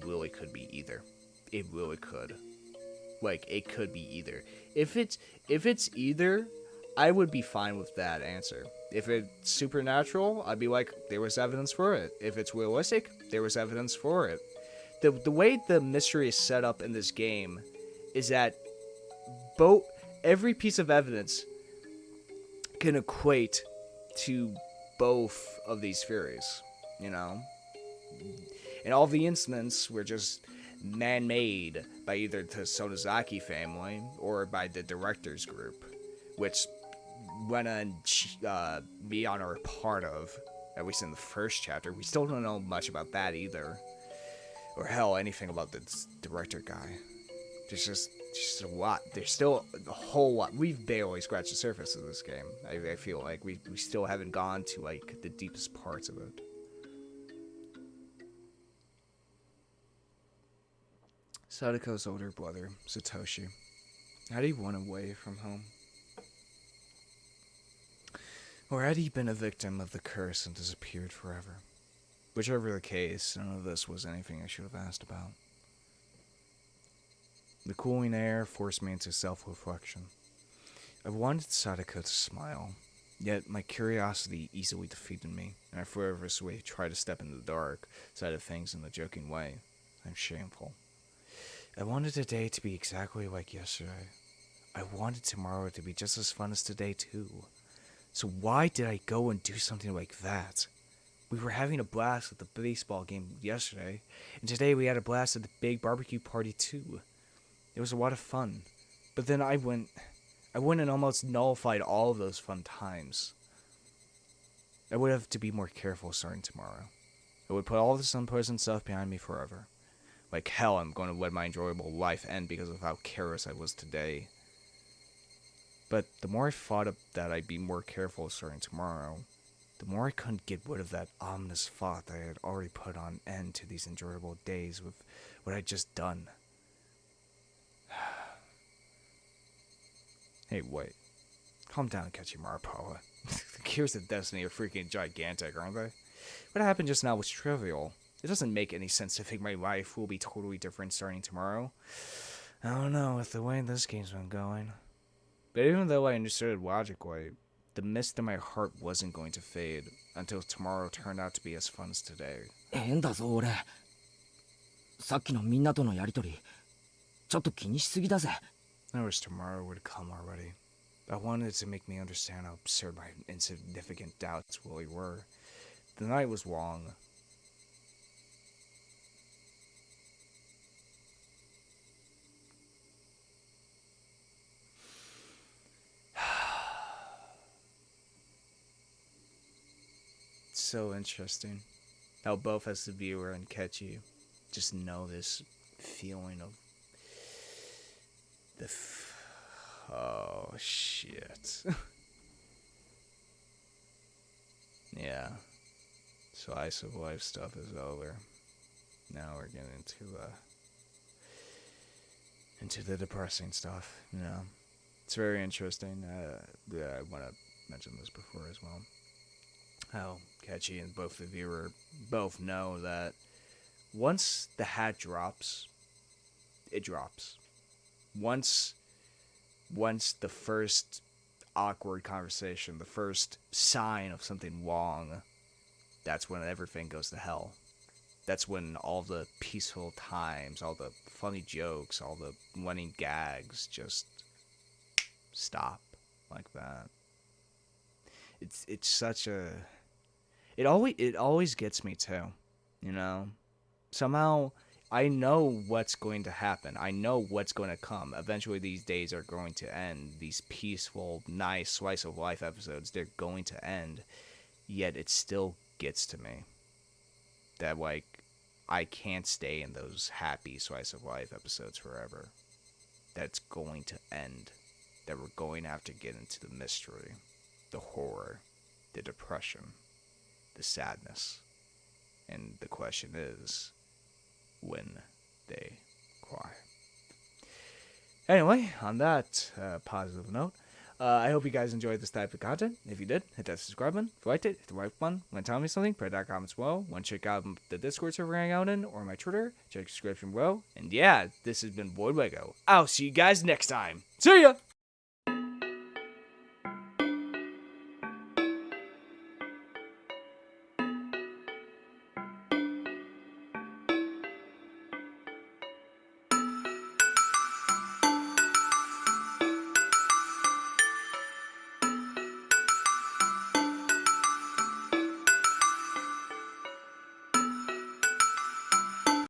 really could be either. It really could. Like, it could be either. If it's either, I would be fine with that answer. If it's supernatural, I'd be like, there was evidence for it. If it's realistic, there was evidence for it. The way the mystery is set up in this game is that every piece of evidence can equate to both of these theories, you know? And all the incidents were just man-made by either the Sonozaki family or by the director's group, which Lena and Mion are a part of, at least in the first chapter. We still don't know much about that either. Or hell, anything about the director guy. There's just a lot. There's still a whole lot. We've barely scratched the surface of this game. I feel like we still haven't gone to like the deepest parts of it. Sadako's older brother, Satoshi, had he run away from home? Or had he been a victim of the curse and disappeared forever? Whichever the case, none of this was anything I should have asked about. The cooling air forced me into self-reflection. I wanted Sadako to smile, yet my curiosity easily defeated me, and I fervorously tried to step into the dark side of things in a joking way. I'm shameful. I wanted today to be exactly like yesterday. I wanted tomorrow to be just as fun as today, too. So why did I go and do something like that? We were having a blast at the baseball game yesterday, and today we had a blast at the big barbecue party, too. It was a lot of fun. But then I went and almost nullified all of those fun times. I would have to be more careful starting tomorrow. I would put all this unpleasant stuff behind me forever. Like hell, I'm going to let my enjoyable life end because of how careless I was today. But the more I thought that I'd be more careful starting tomorrow, the more I couldn't get rid of that ominous thought that I had already put on end to these enjoyable days with what I'd just done. Hey, wait. Calm down, Ketchimaru-Pawa. The Gears of Destiny are freaking gigantic, aren't they? What happened just now was trivial. It doesn't make any sense to think my life will be totally different starting tomorrow. I don't know with the way this game's been going. But even though I understood it logically, the mist in my heart wasn't going to fade until tomorrow turned out to be as fun as today. 変だぞ俺。さっきのみんなとのやりとり、ちょっと気にしすぎだぜ。I wish tomorrow would come already. I wanted it to make me understand how absurd my insignificant doubts really were. The night was long. so interesting how both as the viewer and Kechi just know this feeling of oh shit. Yeah. Slice of life stuff is over. Now we're getting into the depressing stuff, you know. It's very interesting. Yeah, I want to mention this before as well. How Kechi and both the viewer both know that once the hat drops, it drops. Once the first awkward conversation, the first sign of something wrong, that's when everything goes to hell. That's when all the peaceful times, all the funny jokes, all the running gags just stop like that. It's such a it always gets me too, you know. Somehow I know what's going to happen. I know what's going to come. Eventually these days are going to end. These peaceful, nice slice of life episodes, they're going to end. Yet it still gets to me that like I can't stay in those happy slice of life episodes forever. That's going to end. That we're going to have to get into the mystery, the horror, the depression, the sadness. And the question is, when they cry. Anyway, on that positive note, I hope you guys enjoyed this type of content. If you did, hit that subscribe button. If you liked it, hit the like button. Want to tell me something? Put that comments below. Want to check out the Discord server I hang out in or my Twitter? Check the description below. And yeah, this has been Voidlego. I'll see you guys next time. See ya!